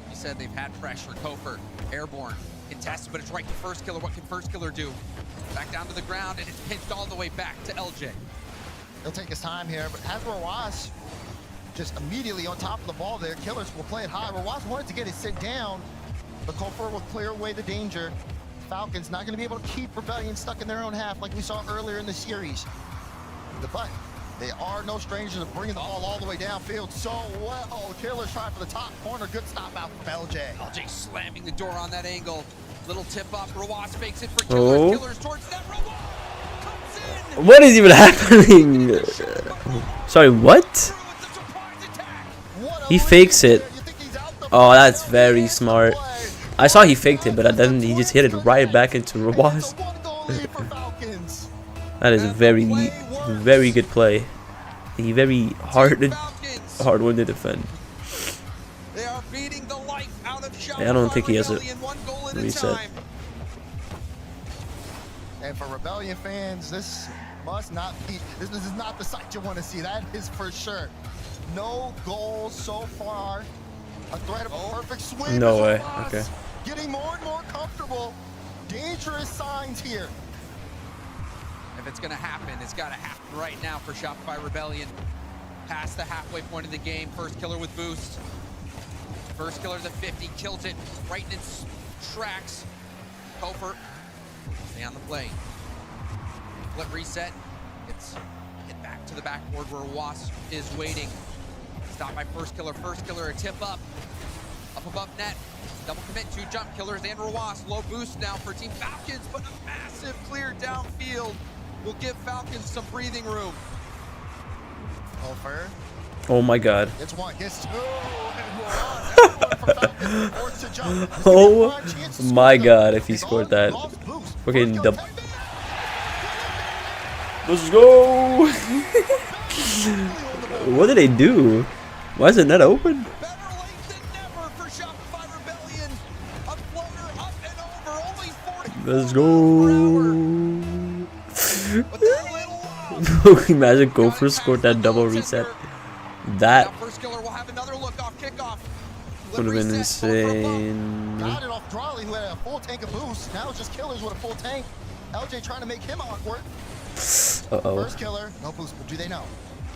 You said they've had pressure. Kofor, airborne, contested, but it's right to First Killer. What can First Killer do? Back down to the ground, and it's pinched all the way back to LJ. He'll take his time here, but has Rawas just immediately on top of the ball there. Killers will play it high. Rawas wanted to get it sit down, but Kofor will clear away the danger. Falcons not going to be able to keep Rebellion stuck in their own half like we saw earlier in the series. But they are no strangers to bringing the ball all the way downfield so well. Killers trying for the top corner. Good stop out from LJ. LJ slamming the door on that angle. Little tip up. Rawas fakes it for Killers. Oh. Killers towards that. Rawas comes in. What is even happening? Sorry, what? Through with the surprise attack. What a He lead fakes it. there. You think he's out the Oh, that's very smart. I saw he faked it, but then he just hit it right back into Rawas. That is a very, very good play. He very hard one to defend. They are beating the life out of I don't think he has a reset. And for Rebellion fans, this must not be, this is not the sight you want to see. That is for sure. No goals so far. A threat of a perfect swing. No way. Okay. Getting more and more comfortable. Dangerous signs here. If it's going to happen, it's got to happen right now for Shopify Rebellion. Past the halfway point of the game. First killer with boost. First killer's at 50. Kills it right in its tracks. Kofer, stay on the plane. Flip reset. It's hit back to the backboard where Wasp is waiting. Stopped by first killer. First killer, a tip up. Up above net. Double commit, 2 jump killers and Rawas. Low boost now for Team Falcons, but a massive clear downfield will give Falcons some breathing room. Kofer. Oh my god. It's 1, gets 2. Oh my god, if he scored that. Fucking double. Let's go! What did they do? Why is the net open? Better late than never for Shopify Rebellion. A floater up and over, only 40 Let's go! but they're a little low. Imagine Gopher scored that double reset. That Now first killer will have another look off kickoff. would have been insane. Got it off Drawley, who had a full tank of boost. Now it's just killers with a full tank. LJ trying to make him awkward. Uh-oh. First killer, no boost, but do they know?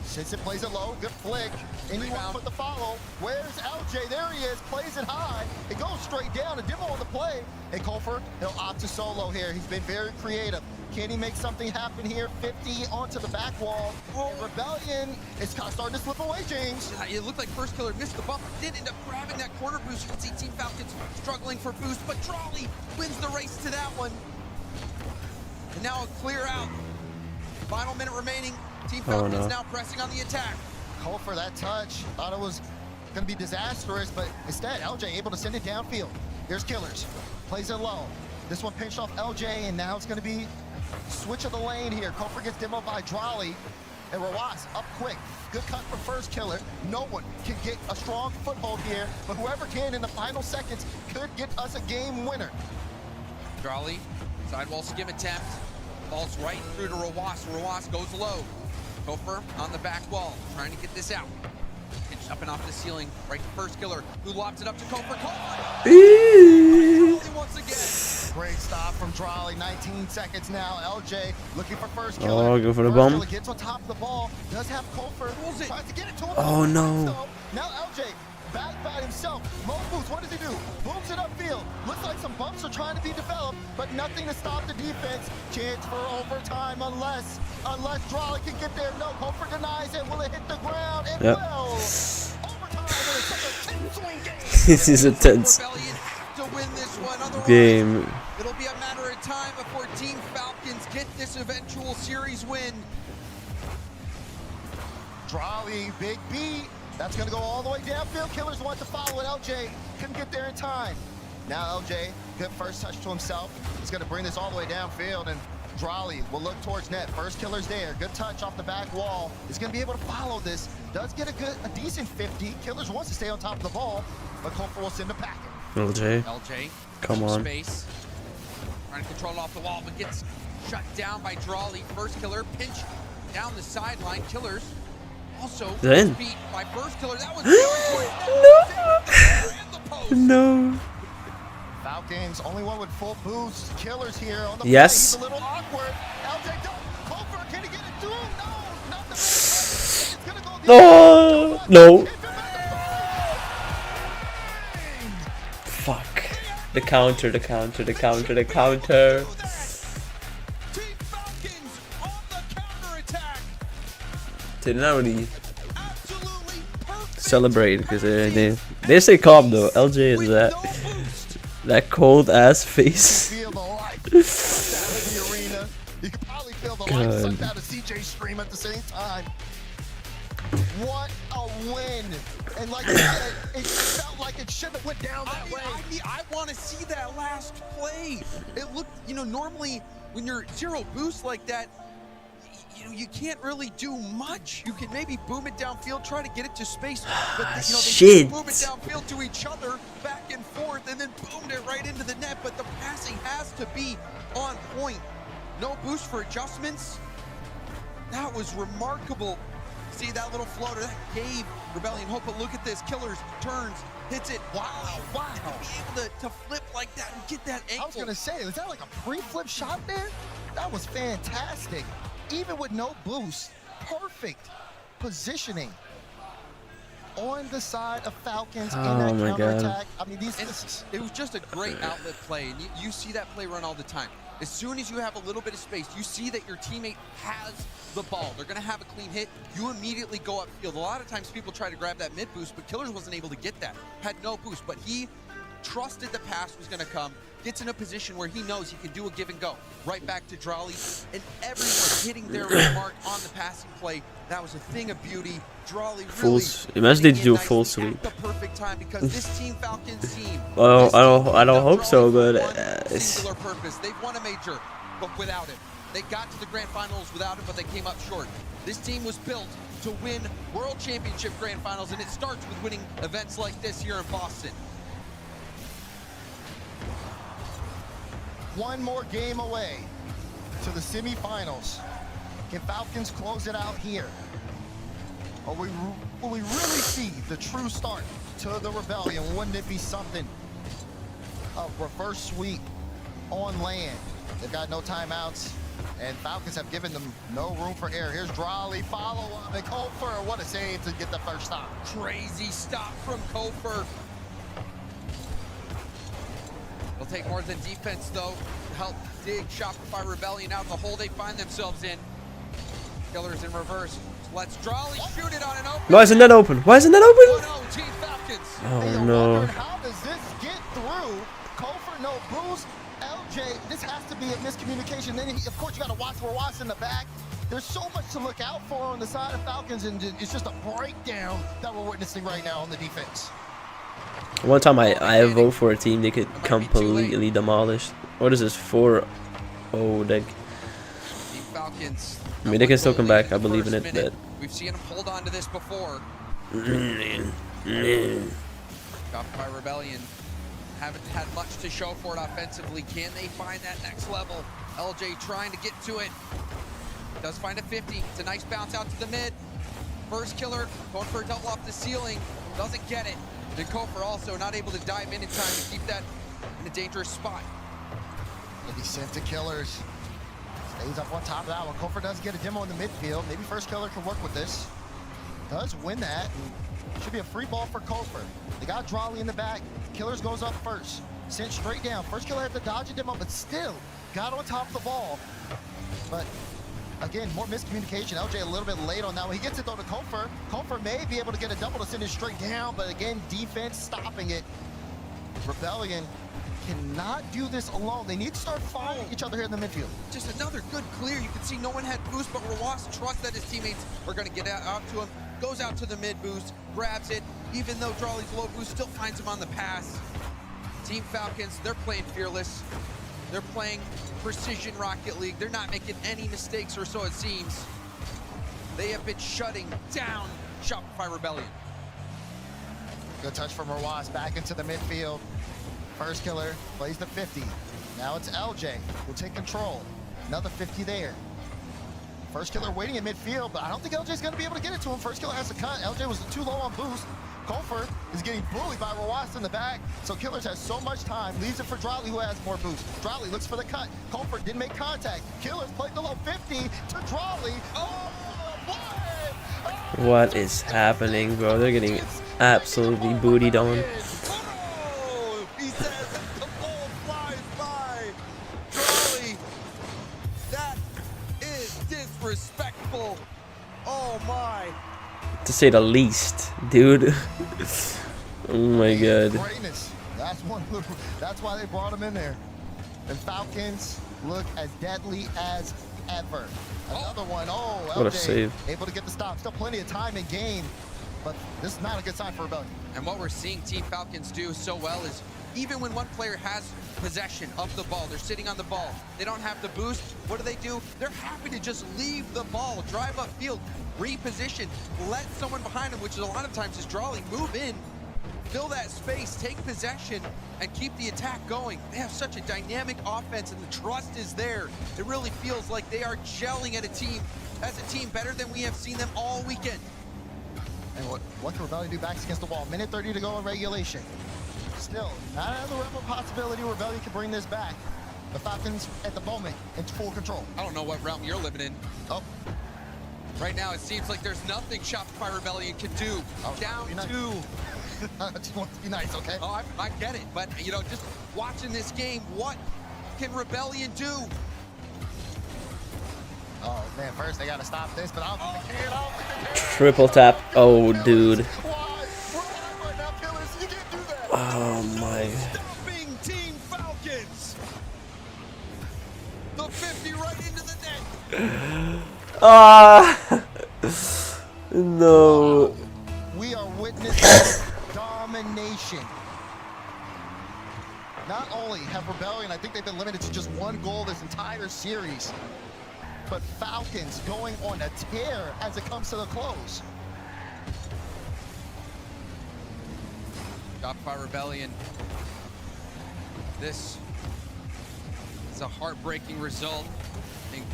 Sits it, plays it low, good flick. Anyone put the follow. Where's LJ? There he is, plays it high. It goes straight down, a demo on the play. Hey, Kofer, he'll opt to solo here. He's been very creative. Can he make something happen here? 50 onto the back wall. And Rebellion is kind of starting to slip away, James. It looked like first killer missed the bump. Did end up grabbing that corner boost. You can see Team Falcons struggling for boost, but Drawley wins the race to that one. And now a clear out. Final minute remaining. Team Falcons now pressing on the attack. Kofer, that touch. Thought it was going to be disastrous, but instead, LJ able to send it downfield. Here's killers. Plays it low. This one pinched off LJ, and now it's going to be switch of the lane here. Kofer gets demoed by Drawley. And Rawas up quick. Good cut for first killer. No one can get a strong foothold here, but whoever can in the final seconds could get us a game winner. Drawley, sidewall skim attempt. Falls right through to Rawas. Rawas goes low. Kofer on the back wall, trying to get this out. Pitched up and off the ceiling, right to first killer, who lobs it up to Kofer. Kofer! Once again. Great stop from Drawley. 19 seconds now. LJ looking for first killer. Oh, go for the First bump. killer gets on top of the ball. Does have Kofer. Tries to get it to him. Oh, no. Now LJ back by himself. Mo boost. What does he do? Booms it upfield. Looks like some bumps are trying to be developed, but nothing to stop the defense. Chance for overtime unless Drawley can get there. No, Kofer denies it. Will it hit the ground? It will. Overtime. And it's such a 10-swing game. This is a tense Rebellion have to win this one. Otherwise, game. it'll be a matter of time before Team Falcons get this eventual series win. Drawley, big beat. That's going to go all the way downfield. Killers want to follow it. LJ couldn't get there in time. Now LJ, good first touch to himself. He's going to bring this all the way downfield, and Drawley will look towards net. First killer's there. Good touch off the back wall. He's going to be able to follow this. Does get a decent 50. Killers wants to stay on top of the ball, but Kofer will send a packet. LJ, Come on. Space. Trying to control it off the wall, but gets shut down by Drawley. First killer, pinch down the sideline. Killers also Then. beat by first killer. That was No. Falcons, only one with full boost. Killers here on the Yes. play. He's a little awkward. LJ, don't. Kofer, can he get it through? No, not the it's gonna go the No. Fuck. The counter. Team Falcons on the counterattack. Did not really Absolutely perfect. celebrate because they stay calm though. LJ is that cold ass face. Feel the life out of the arena. You can probably feel the life sucked out of CJ's stream at the same time. What a win. And like I said, it felt like it shouldn't have went down that way. I want to see that last play. It looked, you know, normally when you're 0 boost like that, you know, you can't really do much. You can maybe boom it downfield, try to get it to space, but you know, they boom it downfield to each other, back and forth, and then boomed it right into the net. But the passing has to be on point. No boost for adjustments. That was remarkable. See that little floater that gave Rebellion hope. But look at this: Killers turns, hits it. Wow! To be able to flip like that and get that ankle. I was gonna say, was that like a pre-flip shot there? That was fantastic. Even with no boost, perfect positioning on the side of Falcons in that counterattack. I mean, it was just a great outlet play, and you see that play run all the time. As soon as you have a little bit of space, you see that your teammate has the ball. They're going to have a clean hit. You immediately go upfield. A lot of times people try to grab that mid boost, but Killers wasn't able to get that. Had no boost, but he trusted the pass was going to come. Gets in a position where he knows he can do a give and go. Right back to Drawley, and everyone hitting their mark on the passing play. That was a thing of beauty. Drawley really imagine they do a full sweep. At the perfect time, because this Team Falcons team. Well, I don't hope so, but Singular purpose. They've won a major, but without him. They got to the grand finals without him, but they came up short. This team was built to win World Championship grand finals, and it starts with winning events like this here in Boston. One more game away to the semifinals. Can Falcons close it out here? Or will we really see the true start to the Rebellion? Wouldn't it be something? A reverse sweep on land. They've got no timeouts, and Falcons have given them no room for error. Here's Drawley, follow up, and Kofer, what a save to get the first stop. Crazy stop from Kofer. It'll take more than defense, though, to help dig Shopify Rebellion out of the hole they find themselves in. Killers in reverse. Let's Drawley shoot it on an open. Why isn't that open? Why isn't that open? 1-0 Team Falcons. Oh no. How does this get through? Kofer, no boost. LJ, this has to be a miscommunication. Then, of course, you got to watch Roas in the back. There's so much to look out for on the side of Falcons, and it's just a breakdown that we're witnessing right now on the defense. One time I vote for a team they could completely demolish. What is this? 4-0 deck. Team Falcons. I mean, they can still come back. I believe in it. But we've seen them hold on to this before. Shopify Rebellion haven't had much to show for it offensively. Can they find that next level? LJ trying to get to it. Does find a 50. It's a nice bounce out to the mid. First killer going for a double off the ceiling. Doesn't get it. And Kofer also not able to dive in time to keep that in a dangerous spot. Maybe sent to Killers. Stays up on top of that one. Kofer does get a demo in the midfield. Maybe First Killer can work with this. Does win that. And should be a free ball for Kofer. They got Drawley in the back. Killers goes up first. Sent straight down. First Killer had to dodge a demo, but still got on top of the ball. But again, more miscommunication. LJ a little bit late on that one. He gets it though to Kofer. Kofer may be able to get a double to send it straight down, but again, defense stopping it. Rebellion cannot do this alone. They need to start finding each other here in the midfield. Just another good clear. You can see no one had boost, but Roas trusts that his teammates are going to get out to him. Goes out to the mid boost, grabs it. Even though Drawley's low boost, still finds him on the pass. Team Falcons, they're playing fearless. They're playing Precision Rocket League. They're not making any mistakes, or so it seems. They have been shutting down Shopify Rebellion. Good touch from Roas back into the midfield. First Killer plays the 50. Now it's LJ who'll take control. Another 50 there. First Killer waiting in midfield, but I don't think LJ's going to be able to get it to him. First Killer has to cut. LJ was too low on boost. Kofer is getting bullied by Roas in the back, so Killers has so much time. Leaves it for Drawley, who has more boost. Drawley looks for the cut. Kofer didn't make contact. Killers played the low 50 to Drawley. Oh, boy! Oh, what is happening, bro? They're getting absolutely bootied on. Oh, he says the ball flies by. Drawley, that is disrespectful. Oh my. To say the least, dude. Oh my god. Greatness. That's why they brought him in there. And Falcons look as deadly as ever. Another one. Oh, What a LJ save. able to get the stop. Still plenty of time in game, but this is not a good sign for Rebellion. And what we're seeing Team Falcons do so well is even when one player has possession of the ball, they're sitting on the ball, they don't have the boost, what do? They're happy to just leave the ball, drive upfield, reposition, let someone behind them, which is a lot of times is Drawley, move in, fill that space, take possession, and keep the attack going. They have such a dynamic offense, and the trust is there. It really feels like they are gelling as a team better than we have seen them all weekend. And what can Rebellion do backs against the wall? Minute 30 to go in regulation. Still, not out of the realm of possibility Rebellion can bring this back. The Falcons, at the moment, in full control. I don't know what realm you're living in. Oh. Right now, it seems like there's nothing Shopify Rebellion can do. Down nice. 2. I just want to be nice, okay? Oh, I get it. But, you know, just watching this game, what can Rebellion do? Oh, man, first they got to stop this, but I don't think they can. Triple tap. Oh, dude. Why? Right now, Killers, you can't do that. Oh, my. Stopping Team Falcons. The 50 right into the net. Ah. No. We are witnessing domination. Not only have Rebellion, I think they've been limited to just one goal this entire series, but Falcons going on a tear as it comes to the close. Shopify Rebellion. This is a heartbreaking result. I think,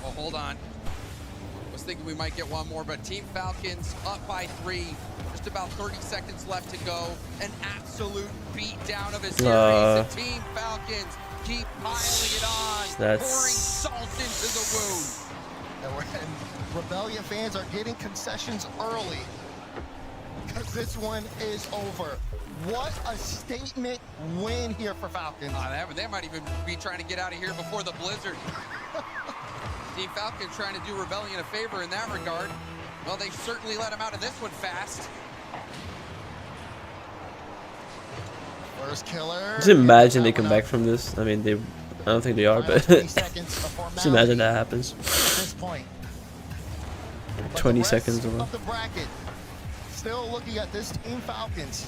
well, hold on. I was thinking we might get one more, but Team Falcons up by 3. Just about 30 seconds left to go. An absolute beatdown of a series. The Team Falcons keep piling it on, pouring salt into the wound. And Rebellion fans are getting concessions early because this one is over. What a statement win here for Falcons. They might even be trying to get out of here before the blizzard. Team Falcons trying to do Rebellion a favor in that regard. Well, they certainly let them out of this one fast. First killer. Just imagine they come back from this. I mean, I don't think they are, but just imagine that happens. At this point. 20 seconds or of the bracket. Still looking at this Team Falcons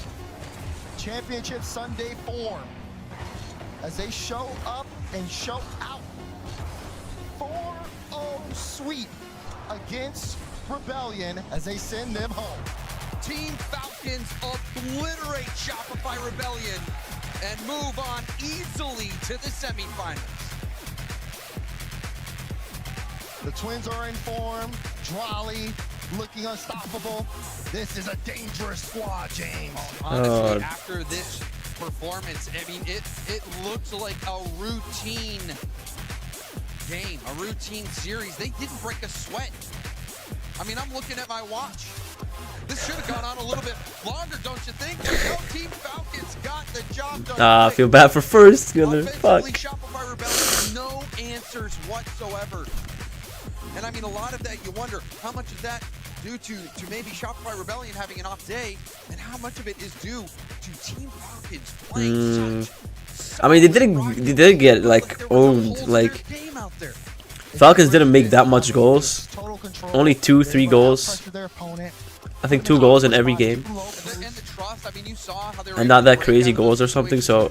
championship Sunday form as they show up and show out. 4-0 sweep against Rebellion as they send them home. Team Falcons obliterate Shopify Rebellion and move on easily to the semifinals. The Twins are in form. Drawley looking unstoppable. This is a dangerous squad, James. Honestly, after this performance, I mean, it looks like a routine game, a routine series. They didn't break a sweat. I mean, I'm looking at my watch. This should have gone on a little bit longer, don't you think? No, Team Falcons got the job done. I feel bad for first. Fuck. Shopify Rebellion, no answers whatsoever. And I mean, a lot of that, you wonder, how much is that due to maybe Shopify Rebellion having an off day, and how much of it is due to Team Falcons playing such... I mean, they did get, like, owned. Like, Falcons didn't make that much goals. Only 2-3 goals. I think 2 goals in every game. And not that crazy goals or something, so...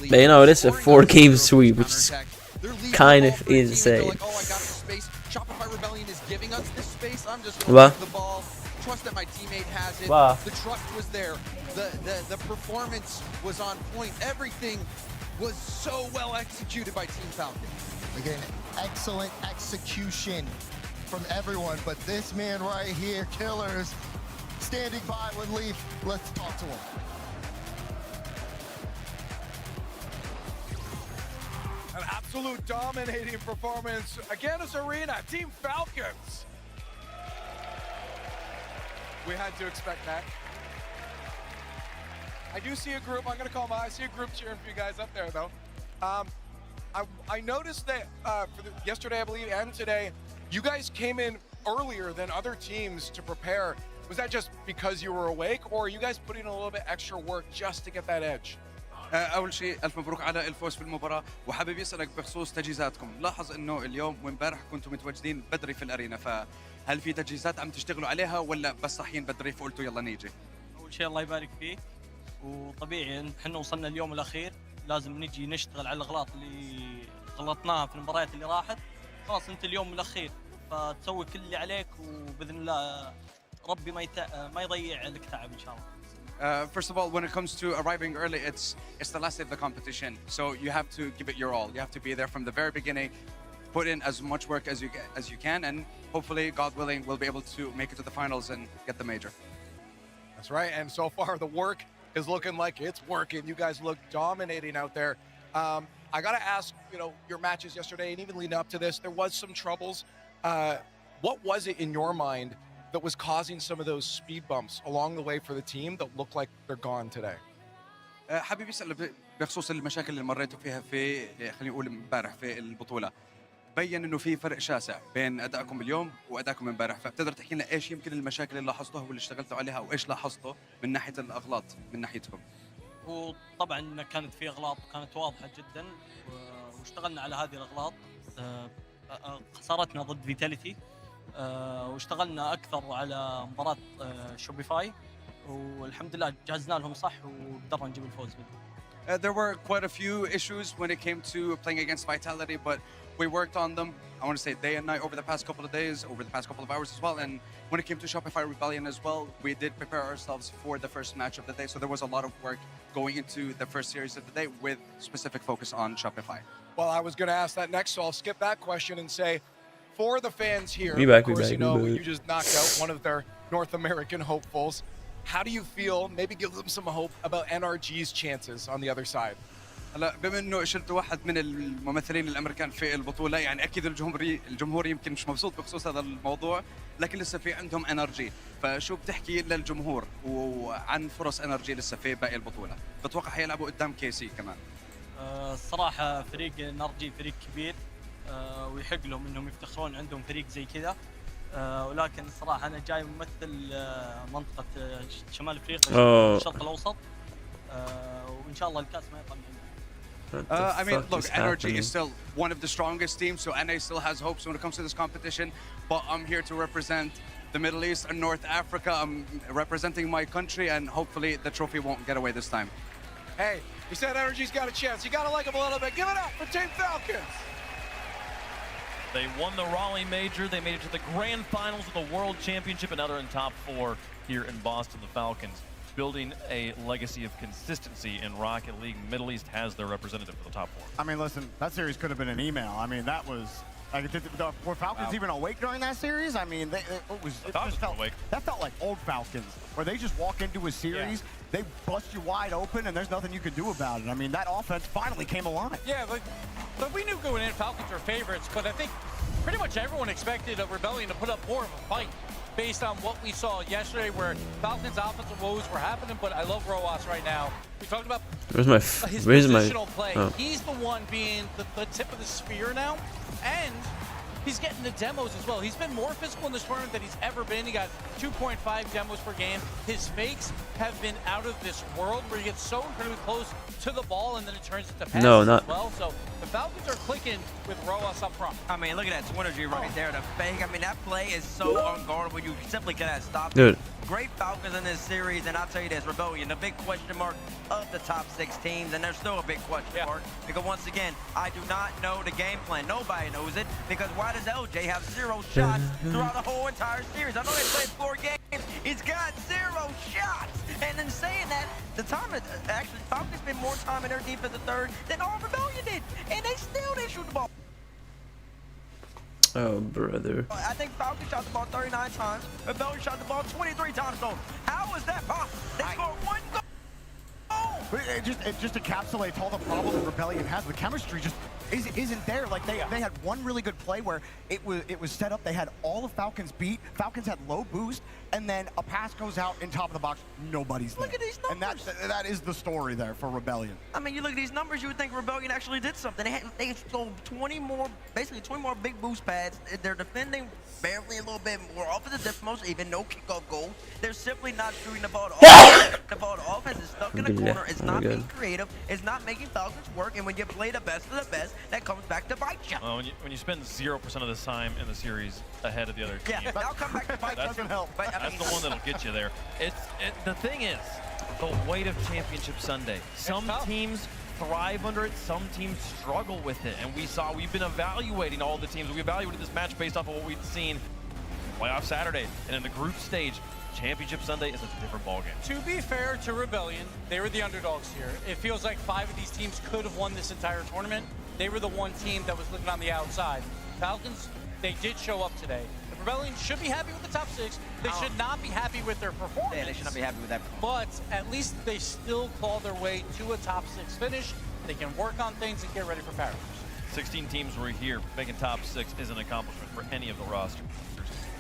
But, you know, it is a 4-game sweep, which is kind of insane. Shopify Rebellion is giving us this space. I'm just going to the ball. Trust that my teammate has it. Wow. The trust was there. The performance was on point. Everything was so well executed by Team Falcon. Again, excellent execution from everyone, but this man right here, Killers, standing by with Leaf. Let's talk to him. An absolute dominating performance again as Arena, Team Falcons. We had to expect that. I do see a group, I'm gonna call them out. I see a group cheering for you guys up there though. I noticed that yesterday, I believe, and today, you guys came in earlier than other teams to prepare. Was that just because you were awake, or are you guys putting in a little bit extra work just to get that edge? اول شيء الف مبروك على الفوز في المباراه، وحابب يسالك بخصوص تجهيزاتكم. لاحظ انه اليوم وامبارح كنتم متواجدين بدري في الارينا، فهل في تجهيزات عم تشتغلوا عليها ولا بس صاحيين بدري فقلتوا يلا نيجي؟ اول شيء الله يبارك فيه، وطبيعي احنا وصلنا اليوم الاخير لازم نجي نشتغل على الاغلاط اللي غلطناها في المباريات اللي راحت. خلاص انت اليوم الاخير فتسوي كل اللي عليك، وباذن الله ربي ما يضيع لك تعب ان شاء الله. First of all, when it comes to arriving early, it's the last day of the competition, so you have to give it your all. You have to be there from the very beginning, put in as much work as you can, and hopefully, God willing, we'll be able to make it to the finals and get the major. That's right. And so far, the work is looking like it's working. You guys look dominating out there. I got to ask, your matches yesterday and even leading up to this, there was some troubles. What was it in your mind that was causing some of those speed bumps along the way for the team that look like they're gone today? حابب يسأل بخصوص المشاكل اللي مريتوا فيها في خلينا نقول امبارح في البطولة. بين انه في فرق شاسع بين ادائكم اليوم وادائكم امبارح، فبتقدر تحكي لنا ايش يمكن المشاكل اللي لاحظتوها واللي اشتغلتوا عليها وايش لاحظتوا من ناحية الاغلاط من ناحيتكم؟ وطبعا كانت في اغلاط كانت واضحة جدا، واشتغلنا على هذه الاغلاط. خسارتنا ضد فيتاليتي، واشتغلنا اكثر على مباراة شوبيفاي، والحمد لله جهزنا لهم صح وقدرنا نجيب الفوز منهم. There were quite a few issues when it came to playing against Vitality, but we worked on them, I want to say day and night over the past couple of days, over the past couple of hours as well. And when it came to Shopify Rebellion as well, we did prepare ourselves for the first match of the day. So there was a lot of work going into the first series of the day with specific focus on Shopify. Well, I was going to ask that next, so I'll skip that question and say, for the fans here, Back, of course, back. you just knocked out one of their North American hopefuls. How do you feel? Maybe give them some hope about NRG's chances on the other side. هلا بما انه شلت واحد من الممثلين الامريكان في البطوله، يعني اكيد الجمهور يمكن مش مبسوط بخصوص هذا الموضوع، لكن لسه في عندهم انرجي. فشو بتحكي للجمهور وعن فرص انرجي لسه في باقي البطوله؟ بتوقع حيلعبوا قدام كيسي كمان. الصراحه فريق نرجي فريق كبير، ويحق لهم انهم يفتخرون عندهم فريق زي كذا. ولكن الصراحه انا جاي ممثل منطقه شمال افريقيا الشرق الاوسط، وان شاء الله الكاس ما يطلع منه. I mean, look, NRG is still one of the strongest teams, so NA still has hopes when it comes to this competition. But I'm here to represent the Middle East and North Africa. I'm representing my country, and hopefully the trophy won't get away this time. Hey, you said NRG's got a chance. You got to like them a little bit. Give it up for Team Falcons. They won the Raleigh Major. They made it to the grand finals of the World Championship, and now they're in top 4 here in Boston. The Falcons building a legacy of consistency in Rocket League. Middle East has their representative for the top 4. I mean, listen, that series could have been an email. I mean, that was like, were Falcons even awake during that series? I mean, that felt like old Falcons, where they just walk into a series, they bust you wide open, and there's nothing you can do about it. I mean, that offense finally came alive. Yeah, but we knew going in Falcons are favorites, but I think pretty much everyone expected a Rebellion to put up more of a fight based on what we saw yesterday, where Falcons' offensive woes were happening. But I love Roas right now. We talked about his positional play. Oh. He's the one being the tip of the spear now, and he's getting the demos as well. He's been more physical in this tournament than he's ever been. He got 2.5 demos per game. His fakes have been out of this world, where he gets so incredibly close to the ball and then it turns into passes as well. So the Falcons are clicking with Roas up front. I mean, look at that Twinnergy right there. The fake. I mean, that play is so unguardable. You simply cannot stop Dude. it. Great Falcons in this series, and I'll tell you this, Rebellion, the big question mark of the top 6 teams, and there's still a big question mark, because once again, I do not know the game plan. Nobody knows it, because why does LJ have 0 shots throughout the whole entire series? I know they played 4 games. He's got 0 shots. And in saying that, the time actually Falcons spent more time in their defensive third than all Rebellion did, and they still didn't shoot the ball. Oh, brother. I think Falcons shot the ball 39 times. Rebellion shot the ball 23 times. So how is that possible? They scored 1 goal. But it just encapsulates all the problems that Rebellion has. The chemistry just isn't there. Like they had one really good play where it was set up. They had all of Falcons beat. Falcons had low boost, and then a pass goes out in top of the box. Nobody's there. Look at these numbers. And that is the story there for Rebellion. I mean, you look at these numbers, you would think Rebellion actually did something. They sold 20 more, basically 20 more big boost pads. They're defending barely a little bit more off of the depth most, even no kickoff goal. They're simply not shooting the ball to offense. The ball to offense is stuck in the corner. It's not being creative. It's not making Falcons work. And when you play the best of the best, that comes back to bite you. Well, when you spend 0% of the time in the series ahead of the other team, Yeah, I'll come back to bite you. doesn't help. But, I that's mean, the one that'll get you there. The thing is, the weight of Championship Sunday. Some teams thrive under it, some teams struggle with it, and we've been evaluating all the teams. We evaluated this match based off of what we've seen playoff Saturday, and in the group stage, Championship Sunday is a different ballgame. To be fair to Rebellion, they were the underdogs here. It feels like 5 of these teams could have won this entire tournament. They were the one team that was looking on the outside. Falcons, they did show up today. Rebellion should be happy with the top 6. They should not be happy with their performance. Yeah, they should not be happy with that. But at least they still claw their way to a top 6 finish. They can work on things and get ready for Paris. 16 teams were here. Making top 6 is an accomplishment for any of the rosters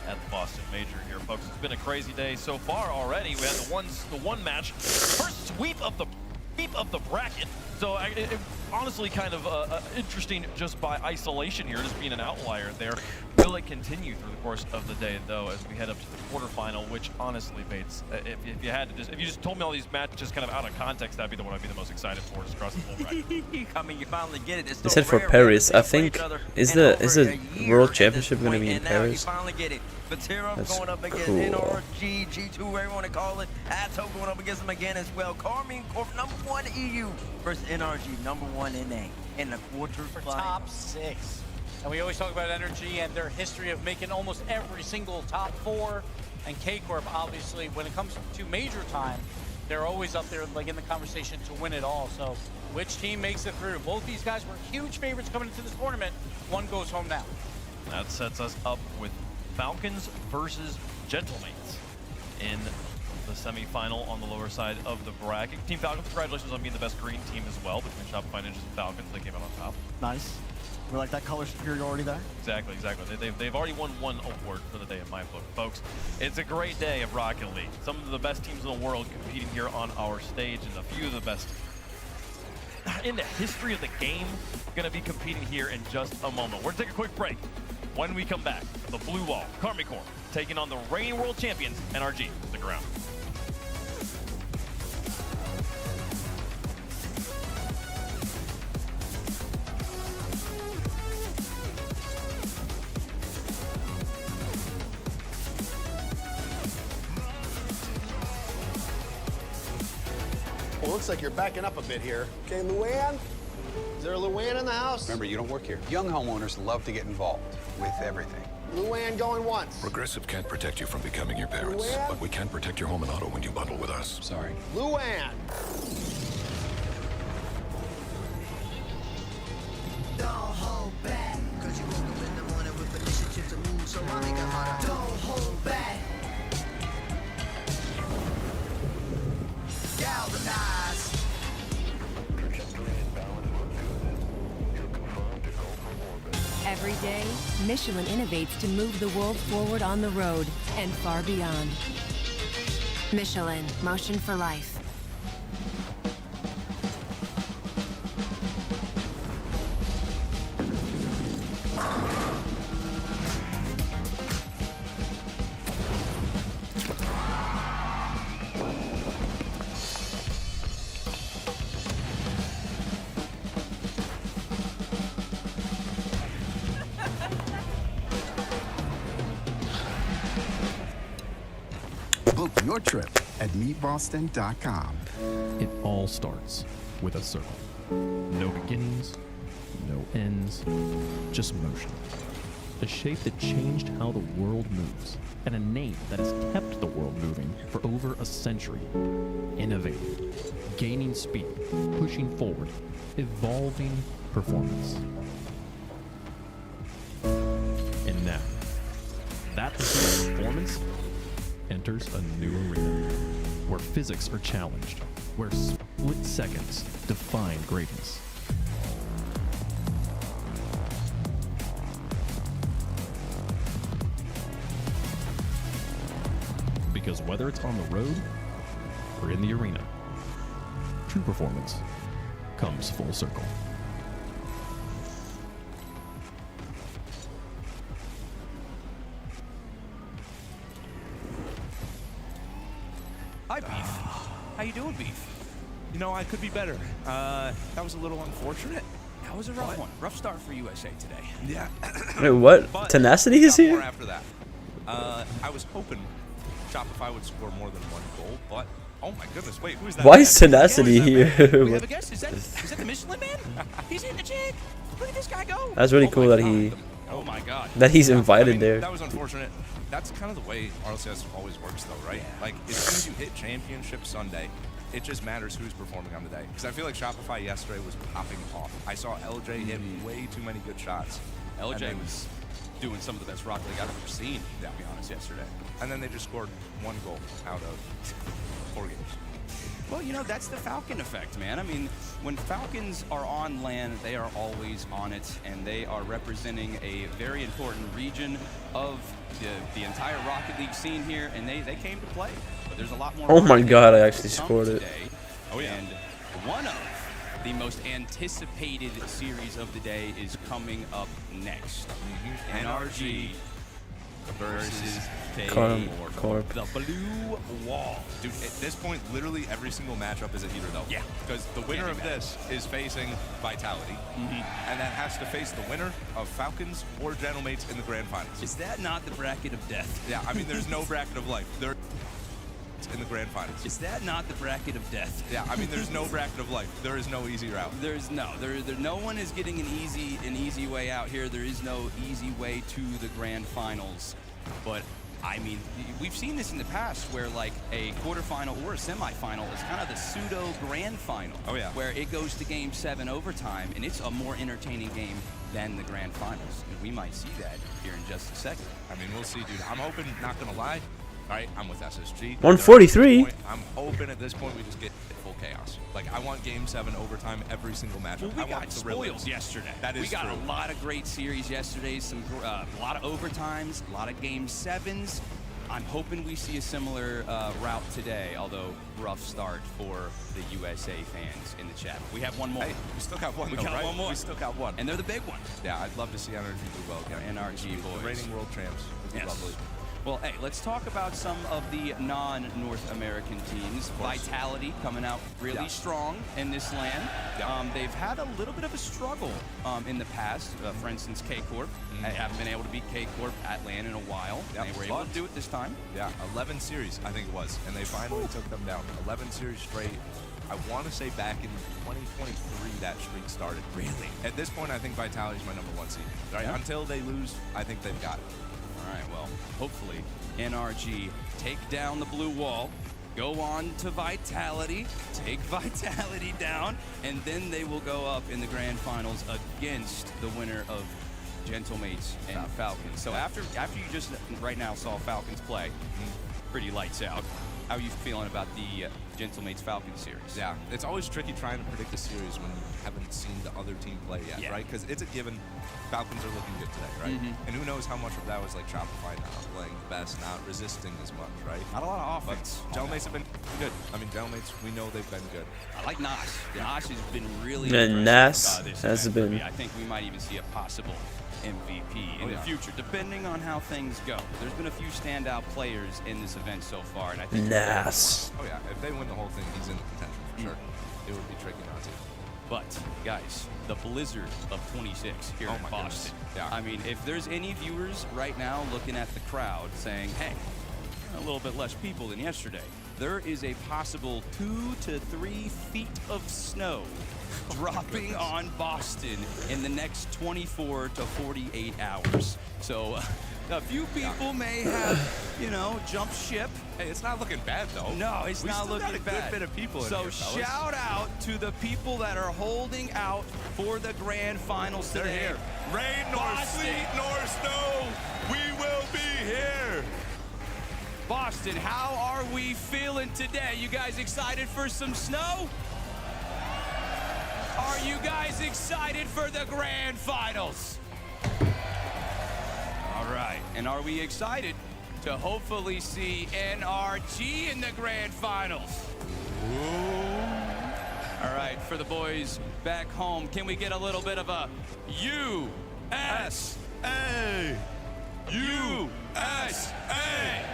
at the Boston Major here, folks. It's been a crazy day so far already. We had the one match, first sweep of the bracket. So it honestly kind of interesting just by isolation here, just being an outlier there. Will it continue through the course of the day, though, as we head up to the quarterfinal? Which honestly, Bates, if you just told me all these matches kind of out of context, that'd be the one I'd be the most excited for, just across the whole bracket. I mean, you finally get it. It's They said for Paris. I think is the World Championship going to be in Paris? You finally get it. Vatira That's going up against cool. NRG, G2, whatever you want to call it. Atto going up against them again as well. Carmine Corp, #1 EU versus NRG, #1 NA in the quarterfinals. For top 6. And we always talk about Energy and their history of making almost every single top 4. And K-Corp, obviously, when it comes to major time, they're always up there like in the conversation to win it all. So which team makes it through? Both these guys were huge favorites coming into this tournament. One goes home now. That sets us up with Falcons versus Gentlemates in the semifinal on the lower side of the bracket. Team Falcons, congratulations on being the best green team as well between Shopify Ninjas and Falcons. They came out on top. Nice. We like that color superiority there. Exactly. They've already won one award for the day in my book, folks. It's a great day of Rocket League. Some of the best teams in the world competing here on our stage, and a few of the best in the history of the game going to be competing here in just a moment. We're going to take a quick break. When we come back, the Blue Wall, Carmine Corp, taking on the reigning world champions, NRG. Stick around. Well, looks like you're backing up a bit here. Okay, Luann? Is there a Luann in the house? Remember, you don't work here. Young homeowners love to get involved with everything. Luann going once. Progressive can't protect you from becoming your parents, Luann? but we can protect your home and auto when you bundle with us. Sorry. Luann! Don't hold back, cause you woke up in the morning with initiative to move, so I make a harder. Don't hold back. Galvanize. Every day, Michelin innovates to move the world forward on the road and far beyond. Michelin, motion for life. Book your trip at meetboston.com. It all starts with a circle. No beginnings, no ends, just motion. A shape that changed how the world moves, and a name that has kept the world moving for over a century. Innovating, gaining speed, pushing forward, evolving performance. And now, that pursuit of performance enters a new arena where physics are challenged, where split seconds define greatness. Because whether it's on the road or in the arena, true performance comes full circle. Hi, Beef. How you doing, Beef? You know, I could be better. That was a little unfortunate. That was a rough one. Rough start for USA today. Yeah. Wait, what? But Tenacity is got more here? after that. I was hoping Shopify would score more than one goal, but oh my goodness, wait, who's that? Why man? is Tenacity Who is that man? here? We have a guest. Is that the Michelin Man? He's in the jig. Look at this guy go. That's really Oh cool my that God. he Oh my God. that he's Yeah, invited I mean, there. That was unfortunate. That's kind of the way RLCS always works, though, right? Like, as soon as you hit Championship Sunday, it just matters who's performing on the day. Because I feel like Shopify yesterday was popping off. I saw LJ hit way too many good shots. LJ was doing some of the best Rocket League I've ever seen, to be honest, yesterday. And then they just scored 1 goal out of 4 games. Well, you know, that's the Falcon effect, man. I mean, when Falcons are on land, they are always on it, and they are representing a very important region of the entire Rocket League scene here, and they came to play. But there's a lot more. Oh my Rocket God, I League actually to come scored it. today. Oh yeah. And one of the most anticipated series of the day is coming up next. NRG versus Corp. the Blue Wall. Dude, at this point, literally every single matchup is a heater, though. Yeah. Because the winner of this is facing Vitality, and that has to face the winner of Falcons or Gentlemates in the Grand Finals. Is that not the bracket of death? Yeah, I mean, there's no bracket of life. There in the Grand Finals. Is that not the bracket of death? Yeah, I mean, there's no bracket of life. There is no easy route. There's no, no one is getting an easy way out here. There is no easy way to the Grand Finals. But I mean, we've seen this in the past where like a quarterfinal or a semifinal is kind of the pseudo grand final. Oh yeah. Where it goes to game 7 overtime, and it's a more entertaining game than the Grand Finals. And we might see that here in just a second. I mean, we'll see, dude. I'm hoping, not gonna lie. All right, I'm with SSG. 143. I'm hoping at this point we just get full chaos. Like, I want Game 7 overtime every single matchup. Well, we I want got spoils yesterday. That is we got true. a lot of great series yesterday. A lot of overtimes, a lot of Game 7s. I'm hoping we see a similar route today, although rough start for the USA fans in the chat. We have one more. Hey, we still got one, We though, got right? one more. We still got one. And they're the big ones. Yeah, I'd love to see NRG do well again. NRG boys. The reigning world champs. Would be Yes. lovely. Well, hey, let's talk about some of the non-North American teams. Vitality coming out really strong in this land. They've had a little bit of a struggle in the past. For instance, K-Corp. They haven't been able to beat K-Corp at LAN in a while. They were able to do it this time. Yeah, 11 series, I think it was. And they finally took them down. 11 series straight. I want to say back in 2023 that streak started. Really? At this point, I think Vitality's my #1 seed. Right? Yeah. Until they lose, I think they've got it. All right, well, hopefully NRG take down the blue wall, go on to Vitality, take Vitality down, and then they will go up in the grand finals against the winner of Gentlemates and Falcons. So after you just right now saw Falcons play, pretty lights out. How are you feeling about the Gentlemates Falcons series? Yeah, it's always tricky trying to predict a series when you haven't seen the other team play yet, right? Because it's a given Falcons are looking good today, right? And who knows how much of that was like Shopify not playing the best, not resisting as much, right? Not a lot of offense. Gentlemates have been good. I mean, Gentlemates, we know they've been good. I like Nash. Nash has been really And impressive, Nas this has event for been- me. I think we might even see a possible MVP in the future, depending on how things go. There's been a few standout players in this event so far, and I think Nas. Oh yeah, if they win the whole thing, he's in the contention for sure. It would be tricky not to. But, guys, the blizzard of 26 here in Boston. Yeah. I mean, if there's any viewers right now looking at the crowd saying, hey, a little bit less people than yesterday, there is a possible 2 to 3 feet of snow dropping on Boston in the next 24 to 48 hours. So a few people may have, you know, jumped ship. Hey, it's not looking bad though. No, it's We not still looking got a bad. good bit of people in so here, fellas. shout out to the people that are holding out for the grand finals They're today. here. Rain nor Boston. sleet nor snow, we will be here. Boston, how are we feeling today? You guys excited for some snow? Are you guys excited for the grand finals? All right, and are we excited to hopefully see NRG in the grand finals. All right, for the boys back home, can we get a little bit of a USA? USA!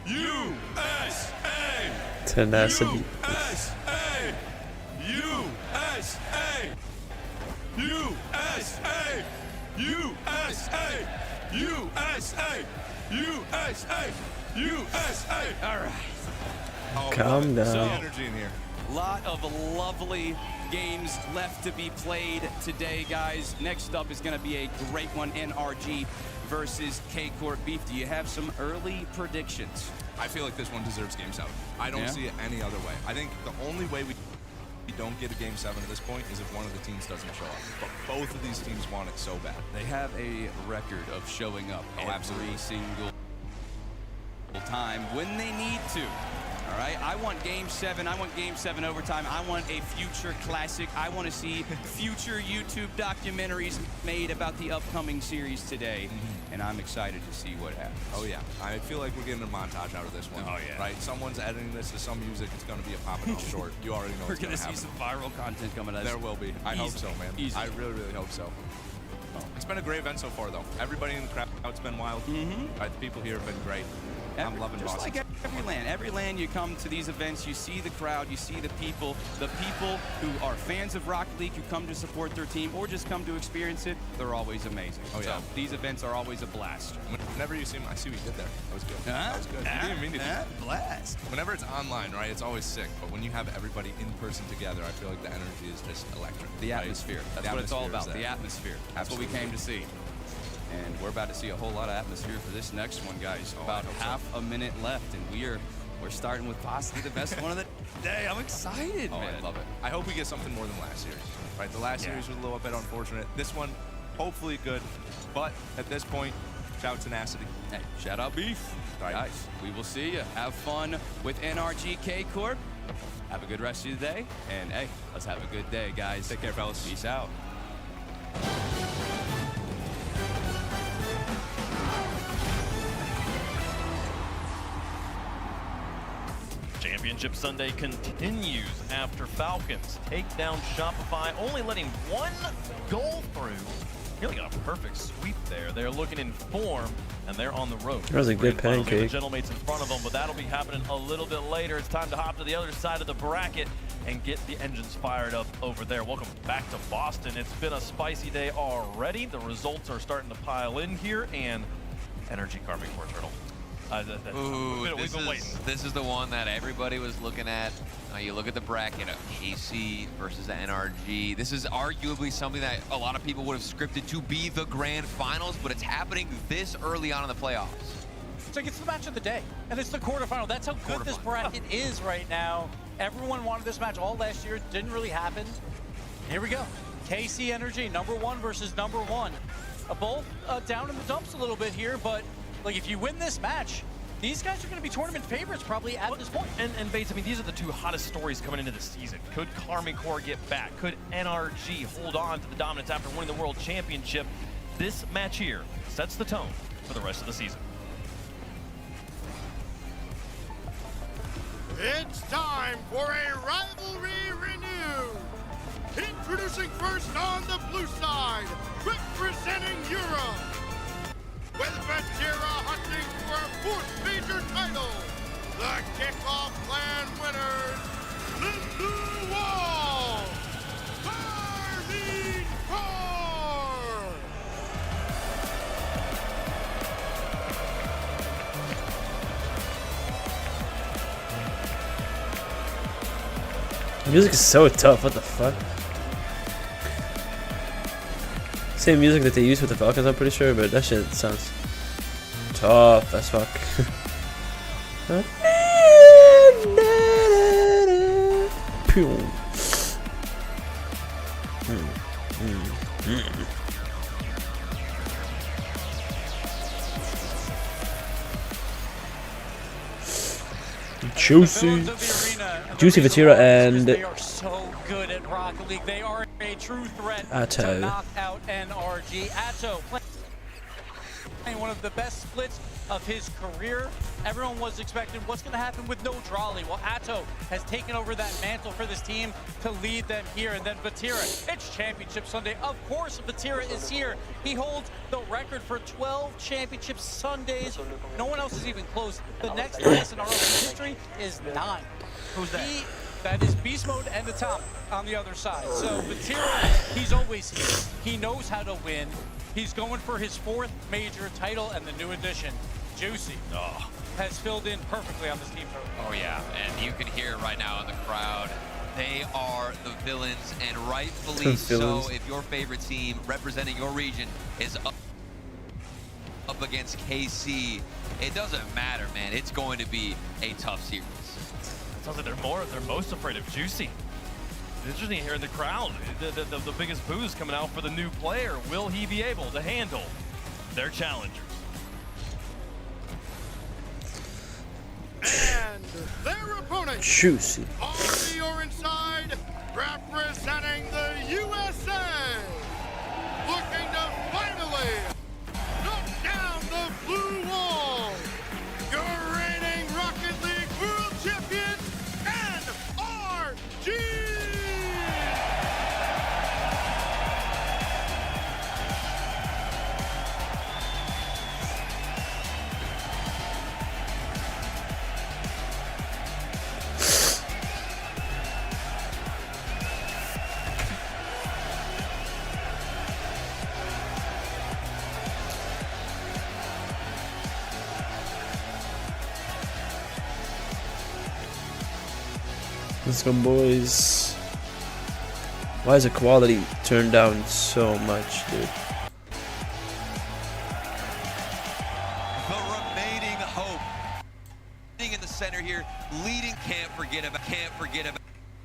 USA! Tenacity. USA! USA! USA! USA! USA! USA! USA! All right. Calm down. So, energy in here. Lot of lovely games left to be played today, guys. Next up is going to be a great one, NRG versus K-Corp Beef. Do you have some early predictions? I feel like this one deserves Game 7. I don't see it any other way. I think the only way we don't get a Game 7 at this point is if one of the teams doesn't show up. But both of these teams want it so bad. They have a record of showing up every single time when they need to. All right, I want Game 7. I want Game 7 overtime. I want a future classic. I want to see future YouTube documentaries made about the upcoming series today. And I'm excited to see what happens. Oh, yeah. I feel like we're getting a montage out of this one. Oh, yeah. Right? Someone's editing this to some music. It's going to be a Papa short. You already know We're what's going to see some viral content coming out. There will be. I hope so, man. Easy. I really, really hope so. It's been a great event so far, though. Everybody in the crowd's been wild. Right, the people here have been great. I'm loving just Boston. like every land you come to these events, you see the crowd, you see the people who are fans of Rocket League, who come to support their team or just come to experience it. They're always amazing. Oh, yeah. So these events are always a blast. Whenever you see them, I see what you did there. That was good. That was good. You didn't mean to blast. Whenever it's online, right, it's always sick. But when you have everybody in person together, I feel like the energy is just electric. The right? atmosphere. That's the what it's all about. atmosphere is The there. atmosphere. That's Absolutely. what we came to see. And we're about to see a whole lot of atmosphere for this next one, guys. About half a minute left, and we're starting with possibly the best one of the day. I'm excited, man. I love it. I hope we get something more than last series. Right, the last series was a little bit unfortunate. This one, hopefully good. But at this point, shout out Tenacity. Hey, shout out Beef. Right. Guys, we will see you. Have fun with NRG K-Corp. Have a good rest of your day. And hey, let's have a good day, guys. Take care, fellas. Peace out. Championship Sunday continues after Falcons take down Shopify, only letting one goal through. Nearly got a perfect sweep there. They're looking in form, and they're on the road. That was a good Grand final. pancake. The gentlemates in front of them, but that'll be happening a little bit later. It's time to hop to the other side of the bracket and get the engines fired up over there. Welcome back to Boston. It's been a spicy day already. The results are starting to pile in here, and Energy Carming Core Turtle. Ooh, we've been waiting. This is the one that everybody was looking at. You look at the bracket of KC versus the NRG. This is arguably something that a lot of people would have scripted to be the grand finals, but it's happening this early on in the playoffs. It's like it's the match of the day, and it's the quarterfinal. That's how good this bracket is right now. Everyone wanted this match all last year. It didn't really happen. Here we go. KC Energy, #1 versus #1. Both down in the dumps a little bit here, but like if you win this match, these guys are going to be tournament favorites probably at this point. And Bates, I mean, these are the two hottest stories coming into the season. Could Carmine Core get back? Could NRG hold on to the dominance after winning the World Championship? This match here sets the tone for the rest of the season. It's time for a rivalry renewed. Introducing first on the blue side, representing Europe, with Vatira hunting for a 4th major title, the Kickoff Clan winners, the Blue Wall, Carmine Core! The music is so tough, what the fuck? Same music that they use with the Falcons, I'm pretty sure, but that shit sounds tough as fuck. Pew. Juicy Vatira and they are so good at Rocket League. They are a true threat Atto. to knock out NRG. Atto playing one of the best splits of his career. Everyone was expecting what's going to happen with no Drawley. Well, Atto has taken over that mantle for this team to lead them here. And then Vatira, it's Championship Sunday. Of course, Vatira is here. He holds the record for 12 Championship Sundays. No one else is even close. The next best in RLC history is 9. Who's that? That is Beast Mode and Atomic on the other side. So Vatira, he's always here. He knows how to win. He's going for his 4th major title, and the new addition, Juicy, has filled in perfectly on this team. Oh yeah, and you can hear it right now in the crowd. They are the villains, and rightfully so. If your favorite team representing your region is up against KC, it doesn't matter, man. It's going to be a tough series. It sounds like they're most afraid of Juicy. It's interesting here in the crowd. The biggest booze coming out for the new player. Will he be able to handle their challengers? And their opponent, Juicy, on the orange side, representing the USA, looking to finally knock down the blue wall. Your reigning Rocket League World Champions, NRG! Let's go, boys. Why is the quality turned down so much, dude? The remaining hope. In the center here, leading can't forget about,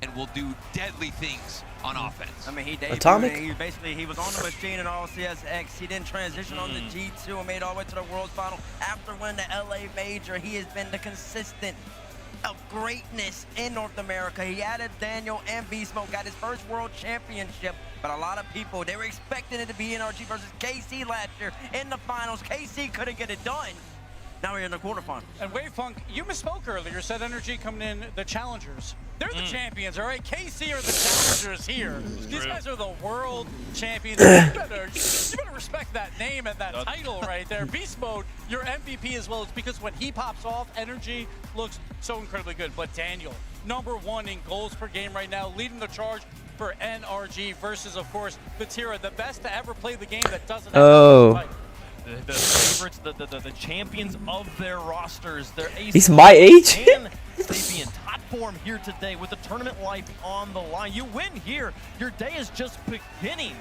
and will do deadly things on offense. I mean, he debuted. Atomic? He was on the machine in RLCS. He then transitioned on to G2 and made it all the way to the World's Final. After winning the LA Major, he has been the consistent of greatness in North America. He added Daniel and Beast Mode, got his first World Championship, but a lot of people, they were expecting it to be NRG versus KC last year in the finals. KC couldn't get it done. Now we're in the quarterfinals. And Wavefunk, you misspoke earlier, said NRG coming in the challengers. They're the champions, all right? KC are the challengers here. These guys are the world champions. You better respect that name and that title right there. Beast Mode, your MVP as well. It's because when he pops off, energy looks so incredibly good. But Daniel, #1 in goals per game right now, leading the charge for NRG versus, of course, Vatira, the best to ever play the game that doesn't have to fight. The favorites, the champions of their rosters, their aces. He's my age? Can they be in top form here today with the tournament life on the line? You win here, your day is just beginning.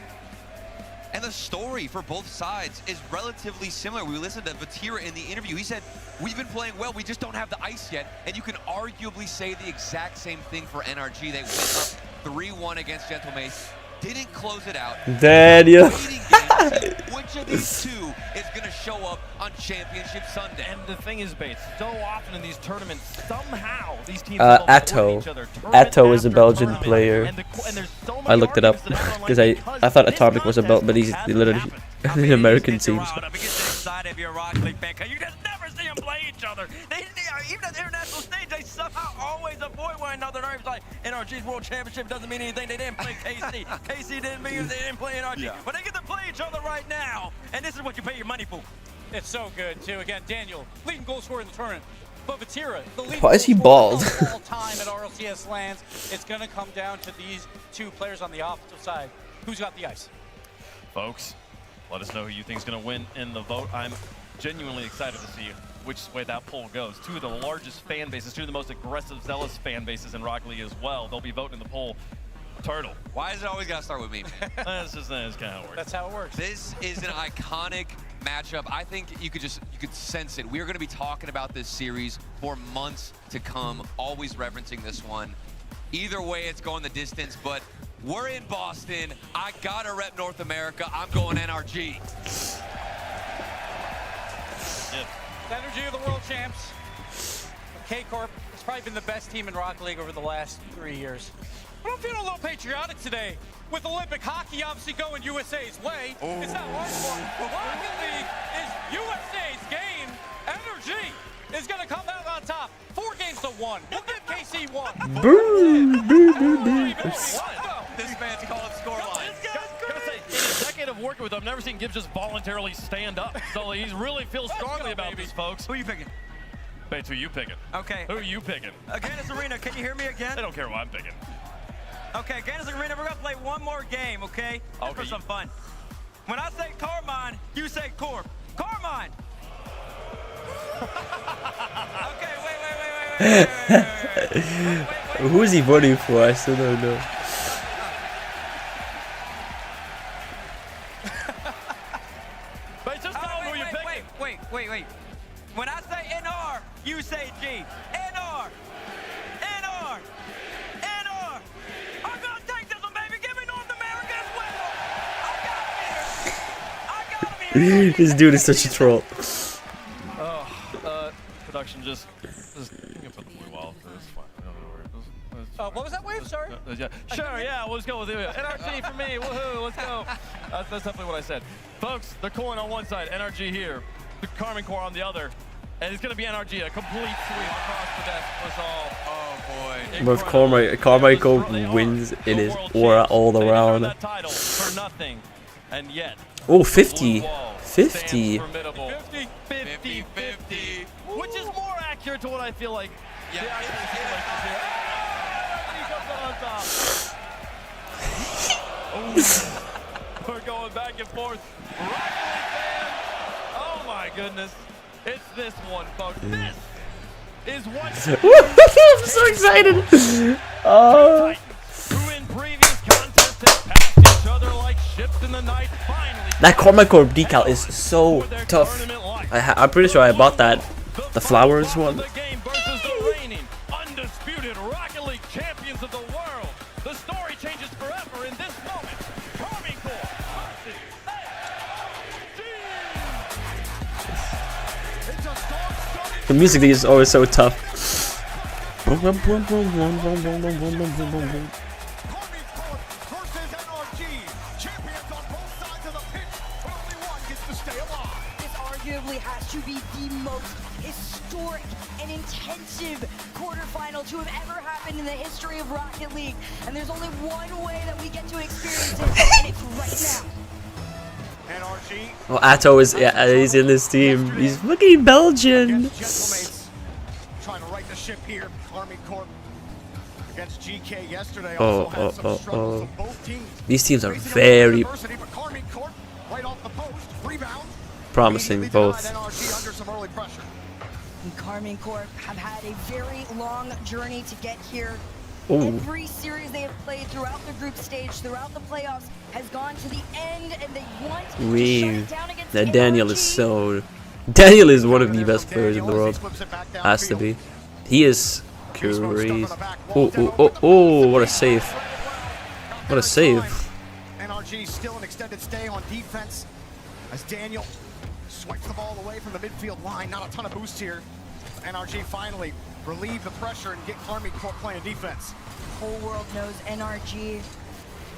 And the story for both sides is relatively similar. We listened to Vatira in the interview. He said, we've been playing well, we just don't have the ice yet. And you can arguably say the exact same thing for NRG. They went up 3-1 against Gentle Mace. Didn't close it out. Daniel. Which of these two is going to show up on Championship Sunday? And the thing is, Bates, so often in these tournaments, somehow these teams Atto. Atto is a Belgian player. I looked it up because I thought Atomic was a Belt, but he's literally an American team. If you're a Rocket League fan, you just never see them play each other. Even at the international stage, they somehow always avoid one another. And it's like NRG's World Championship doesn't mean anything. They didn't play KC. KC didn't mean they didn't play NRG. But they get to play each other right now. And this is what you pay your money for. It's so good, too. Again, Daniel, leading goal scorer in the tournament. But Vatira, the leading Why is he bald? all time at RLCS lands. It's going to come down to these two players on the offensive side. Who's got the ice? Folks, let us know who you think is going to win in the vote. I'm genuinely excited to see which way that poll goes. Two of the largest fan bases, two of the most aggressive, zealous fan bases in Rocket League as well. They'll be voting in the poll. Turtle. Why is it always got to start with me, man? That's kind of how it works. That's how it works. This is an iconic matchup. I think you could sense it. We're going to be talking about this series for months to come, always referencing this one. Either way, it's going the distance, but we're in Boston. I got to rep North America. I'm going NRG. The energy of the world champs. K-Corp has probably been the best team in Rocket League over the last 3 years. But I'm feeling a little patriotic today. With Olympic hockey obviously going USA's way. It's not hard for Rocket League is USA one. We'll give KC one. Boo, boo, boo, boo. This man's calling scoreline. Gotta say, in a decade of working with him, I've never seen Gibbs just voluntarily stand up. So he really feels strongly about these folks. Who are you picking? Bates, who you picking? Okay. Who are you picking? Ganis Arena, can you hear me again? They don't care what I'm picking. Okay, Ganis Arena, we're gonna play one more game, okay? Just for some fun. When I say Carmine, you say Corp. Carmine! Okay, wait. Who is he voting for? I still don't know. But just tell me who you're picking. Wait. When I say NR, you say G. NR! I'm gonna take this one, baby. Give me North America as well. I got him here. This dude is such a troll. Production just you can put the blue wall for this one. I don't know where it is. What was that wave? Sorry. Yeah. Sure, yeah, we'll just go with it. NRG for me, woohoo, let's go. That's definitely what I said. Folks, they're coin on one side, NRG here, the Carmine Core on the other. And it's going to be NRG, a complete sweep across the desk for us all. Oh, boy. With Carmichael wins in his aura all around. That title for nothing, and yet. Oh, 50. 50. 50. Which is more accurate to what I feel like. Yeah, he comes on top. We're going back and forth. Oh my goodness. It's this one, folks. This is what. I'm so excited. Oh. Who in previous contests have passed each other like ships in the night. Finally. That Carmichael decal is so tough. I'm pretty sure I bought that. The flowers one. The game versus the reigning, undisputed Rocket League champions of the world. The story changes forever in this moment. Carmine Core versus The music is always so tough. Arguably has to be the most historic and intensive quarterfinal to have ever happened in the history of Rocket League. And there's only one way that we get to experience it, and it's right now. NRG. Well, Atto is he's in this team. He's fucking Belgian. Trying to right the ship here. Carmine Corp against GK yesterday. Oh. Both teams. These teams are very right off the post. Rebound. promising, both. And Carmine Corp have had a very long journey to get here. Ooh. Every series they have played throughout the group stage, throughout the playoffs, has gone to the end, and they want to shut it down against That Daniel is so... Daniel is one of the best players in the world. Has to be. He is crazy. Oh, what a save. What a save. NRG still an extended stay on defense as Daniel swipes the ball away from the midfield line. Not a ton of boost here. NRG finally relieve the pressure and get Carmine Corp playing defense. The whole world knows NRG.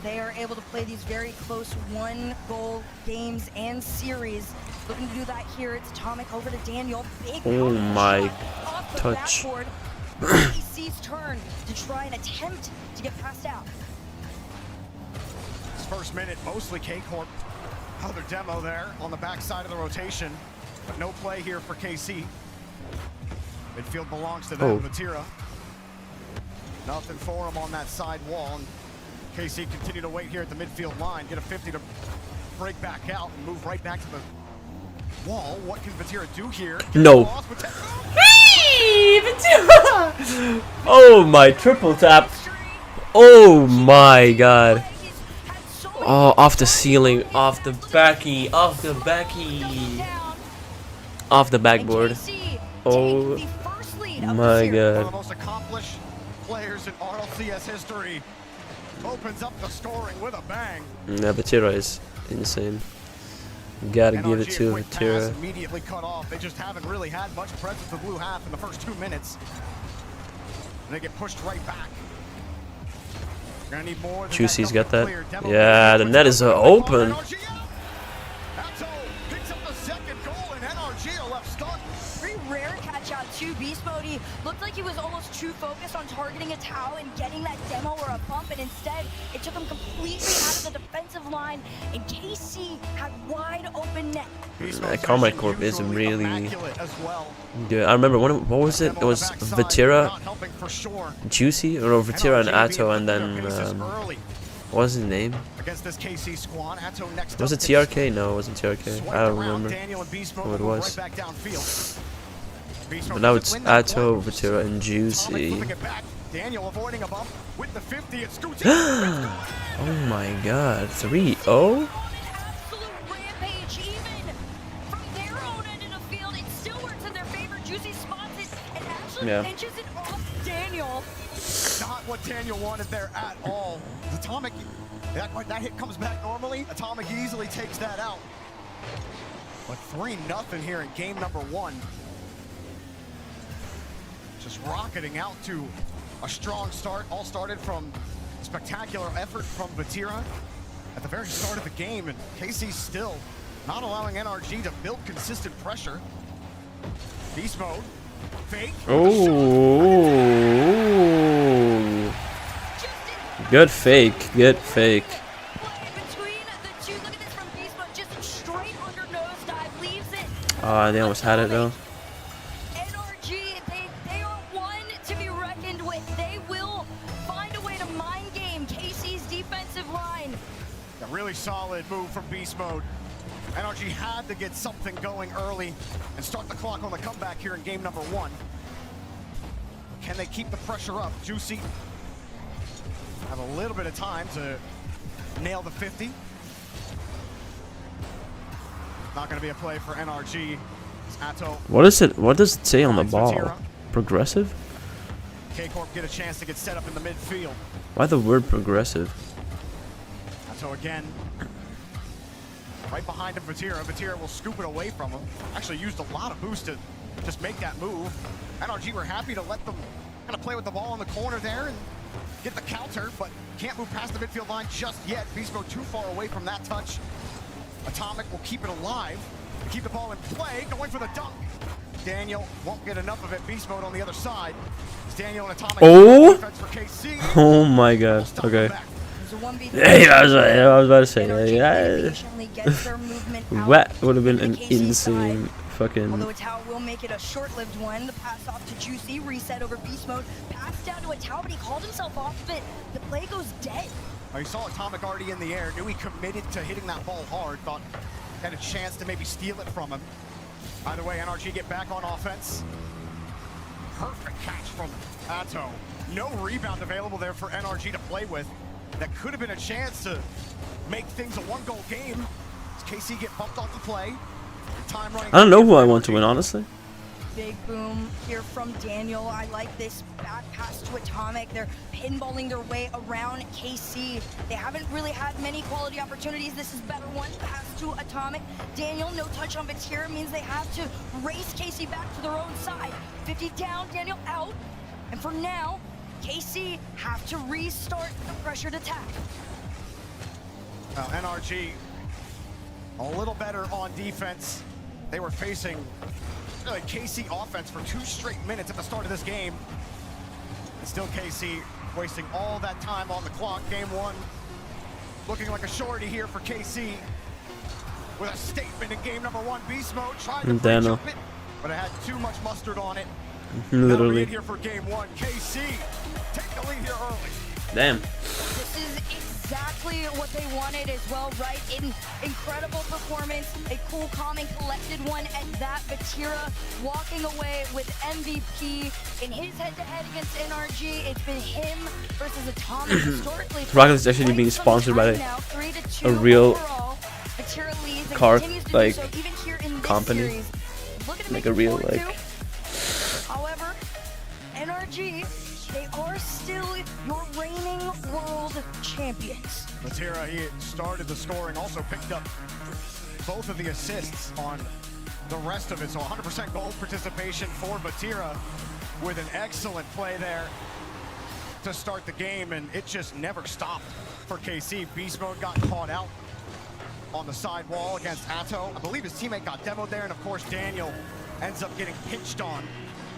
They are able to play these very close one-goal games and series. Looking to do that here. It's Atomic over to Daniel. Big oh my touch. AC's turn to try and attempt to get passed out. This first minute, mostly K-Corp. Another demo there on the backside of the rotation, but no play here for KC. Midfield belongs to them, Vatira. Nothing for him on that side wall. And KC continue to wait here at the midfield line, get a 50 to break back out and move right back to the wall. What can Vatira do here? No. Oh my, triple tap. Oh my god. Oh, off the ceiling, off the backy, off the backy. Off the backboard. Oh my god. One of the most accomplished players in RLCS history opens up the scoring with a bang. Yeah, Vatira is insane. Gotta give it to Vatira. Immediately cut off. They just haven't really had much presence of blue half in the first 2 minutes. And they get pushed right back. Gonna need more. Juicy's got that. Yeah, the net is open. Picks up the second goal, and NRG shield left stuck. Very rare catch out too. Beast Mode, he looked like he was almost too focused on targeting a Tau and getting that demo or a pump, and instead it took him completely out of the defensive line, and KC had wide open net. Combat Corp isn't really As well. good. I remember what was it? It was Vatira, Juicy, or Vatira and Atto, and then what was his name? Against this KC squad, Atto next Was it TRK? No, it wasn't TRK. I don't remember who it was. But now it's Atto, Vatira, and Juicy. Daniel avoiding a bump with the 50. It scoots Oh my god, 3-0? Yeah. Pinches it off Daniel. Not what Daniel wanted there at all. Atomic, that hit comes back normally. Atomic easily takes that out. But 3-0 here in game number 1. Just rocketing out to a strong start. All started from spectacular effort from Vatira at the very start of the game, and KC still not allowing NRG to build consistent pressure. Beast mode. Fake. Oh, good fake, good fake. Ah, they almost had it though. NRG, they are one to be reckoned with. They will find a way to mind game KC's defensive line. A really solid move from Beast Mode. NRG had to get something going early and start the clock on the comeback here in game number 1. Can they keep the pressure up? Juicy have a little bit of time to nail the 50. Not going to be a play for NRG. Atto. What is it? What does it say on the ball? Progressive? K-Corp get a chance to get set up in the midfield. Why the word progressive? Atto again. Right behind him, Vatira. Vatira will scoop it away from him. Actually used a lot of boost to just make that move. NRG were happy to let them kind of play with the ball in the corner there and get the counter, but can't move past the midfield line just yet. Beast Mode too far away from that touch. Atomic will keep it alive, keep the ball in play, going for the dunk. Daniel won't get enough of it. Beast Mode on the other side. It's Daniel and Atomic. Defense for KC. Oh my god. Okay. Hey, I was about to say, that would have been an insane fucking. Although Atau will make it a short-lived one. The pass off to Juicy, reset over Beast Mode, pass down to Atau, but he called himself off of it. The play goes dead. He saw Atomic already in the air, knew he committed to hitting that ball hard, thought had a chance to maybe steal it from him. Either way, NRG get back on offense. Perfect catch from Atto. No rebound available there for NRG to play with. That could have been a chance to make things a one-goal game. As KC get bumped off the play. Time running. I don't know who I want to win, honestly. Big boom here from Daniel. I like this back pass to Atomic. They're pinballing their way around KC. They haven't really had many quality opportunities. This is better one. Pass to Atomic. Daniel, no touch on Vatira means they have to race KC back to their own side. 50 down, Daniel out. And for now, KC have to restart the pressured attack. NRG a little better on defense. They were facing really KC offense for 2 straight minutes at the start of this game. And still KC wasting all that time on the clock. Game 1 looking like a shorty here for KC with a statement in game number 1. Beast Mode tried to jump it, but it had too much mustard on it. Literally. Here for game 1. KC take the lead here early. Damn. This is exactly what they wanted as well, right? An incredible performance, a cool, calm, and collected one at that. Vatira walking away with MVP in his head-to-head against NRG. It's been him versus Atomic historically. Rocket is actually being sponsored by a real car like company, like a real like. However, NRG, they are still your reigning world champions. Vatira, he started the scoring, also picked up both of the assists on the rest of it. So 100% goal participation for Vatira with an excellent play there to start the game, and it just never stopped for KC. Beast Mode got caught out on the side wall against Atto. I believe his teammate got demoed there, and of course Daniel ends up getting pinched on,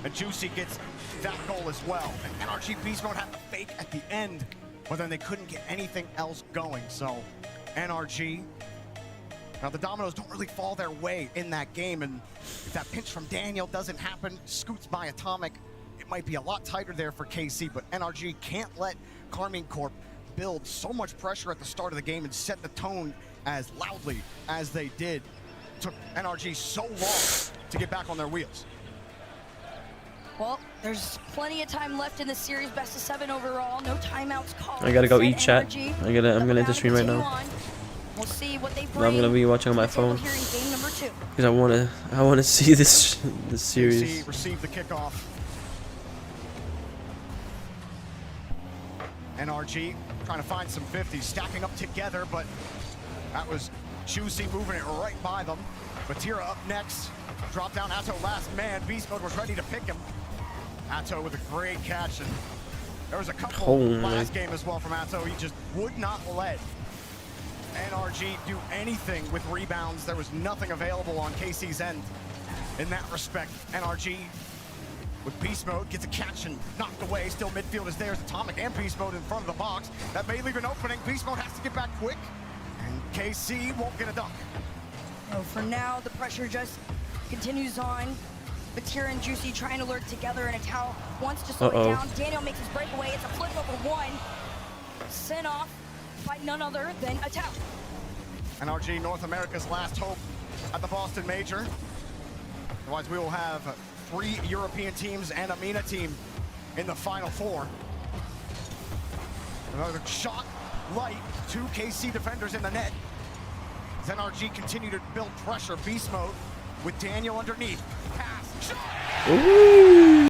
and Juicy gets that goal as well. And NRG Beast Mode had the fake at the end, but then they couldn't get anything else going. So NRG, now the dominoes don't really fall their way in that game, and if that pinch from Daniel doesn't happen, scoots by Atomic, it might be a lot tighter there for KC, but NRG can't let Karmine Corp build so much pressure at the start of the game and set the tone as loudly as they did. It took NRG so long to get back on their wheels. Well, there's plenty of time left in the series, best of 7 overall, no timeouts called. I gotta go eat, chat. I'm gonna end the stream right now. We'll see what they I'm bring. gonna be watching on my phone Game number 2. because I wanna see this series. KC received the kickoff. NRG trying to find some 50s, stacking up together, but that was Juicy moving it right by them. Batira up next. Drop down Atto last man. Beast Mode was ready to pick him. Atto with a great catch, and there was a couple last game as well from Atto. He just would not let NRG do anything with rebounds. There was nothing available on KC's end in that respect. NRG with Beast Mode gets a catch and knocked away. Still midfield is theirs. Atomic and Beast Mode in front of the box. That may leave an opening. Beast Mode has to get back quick, and KC won't get a dunk. So for now, the pressure just continues on. Batira and Juicy trying to lurk together, and Atao wants to slow it down. Daniel makes his breakaway. It's a flip over 1. Sent off by none other than Atao. NRG, North America's last hope at the Boston Major. Otherwise, we will have 3 European teams and a MENA team in the Final 4. Another shot light, 2 KC defenders in the net. As NRG continue to build pressure. Beast Mode with Daniel underneath. Pass, shot! Ooh.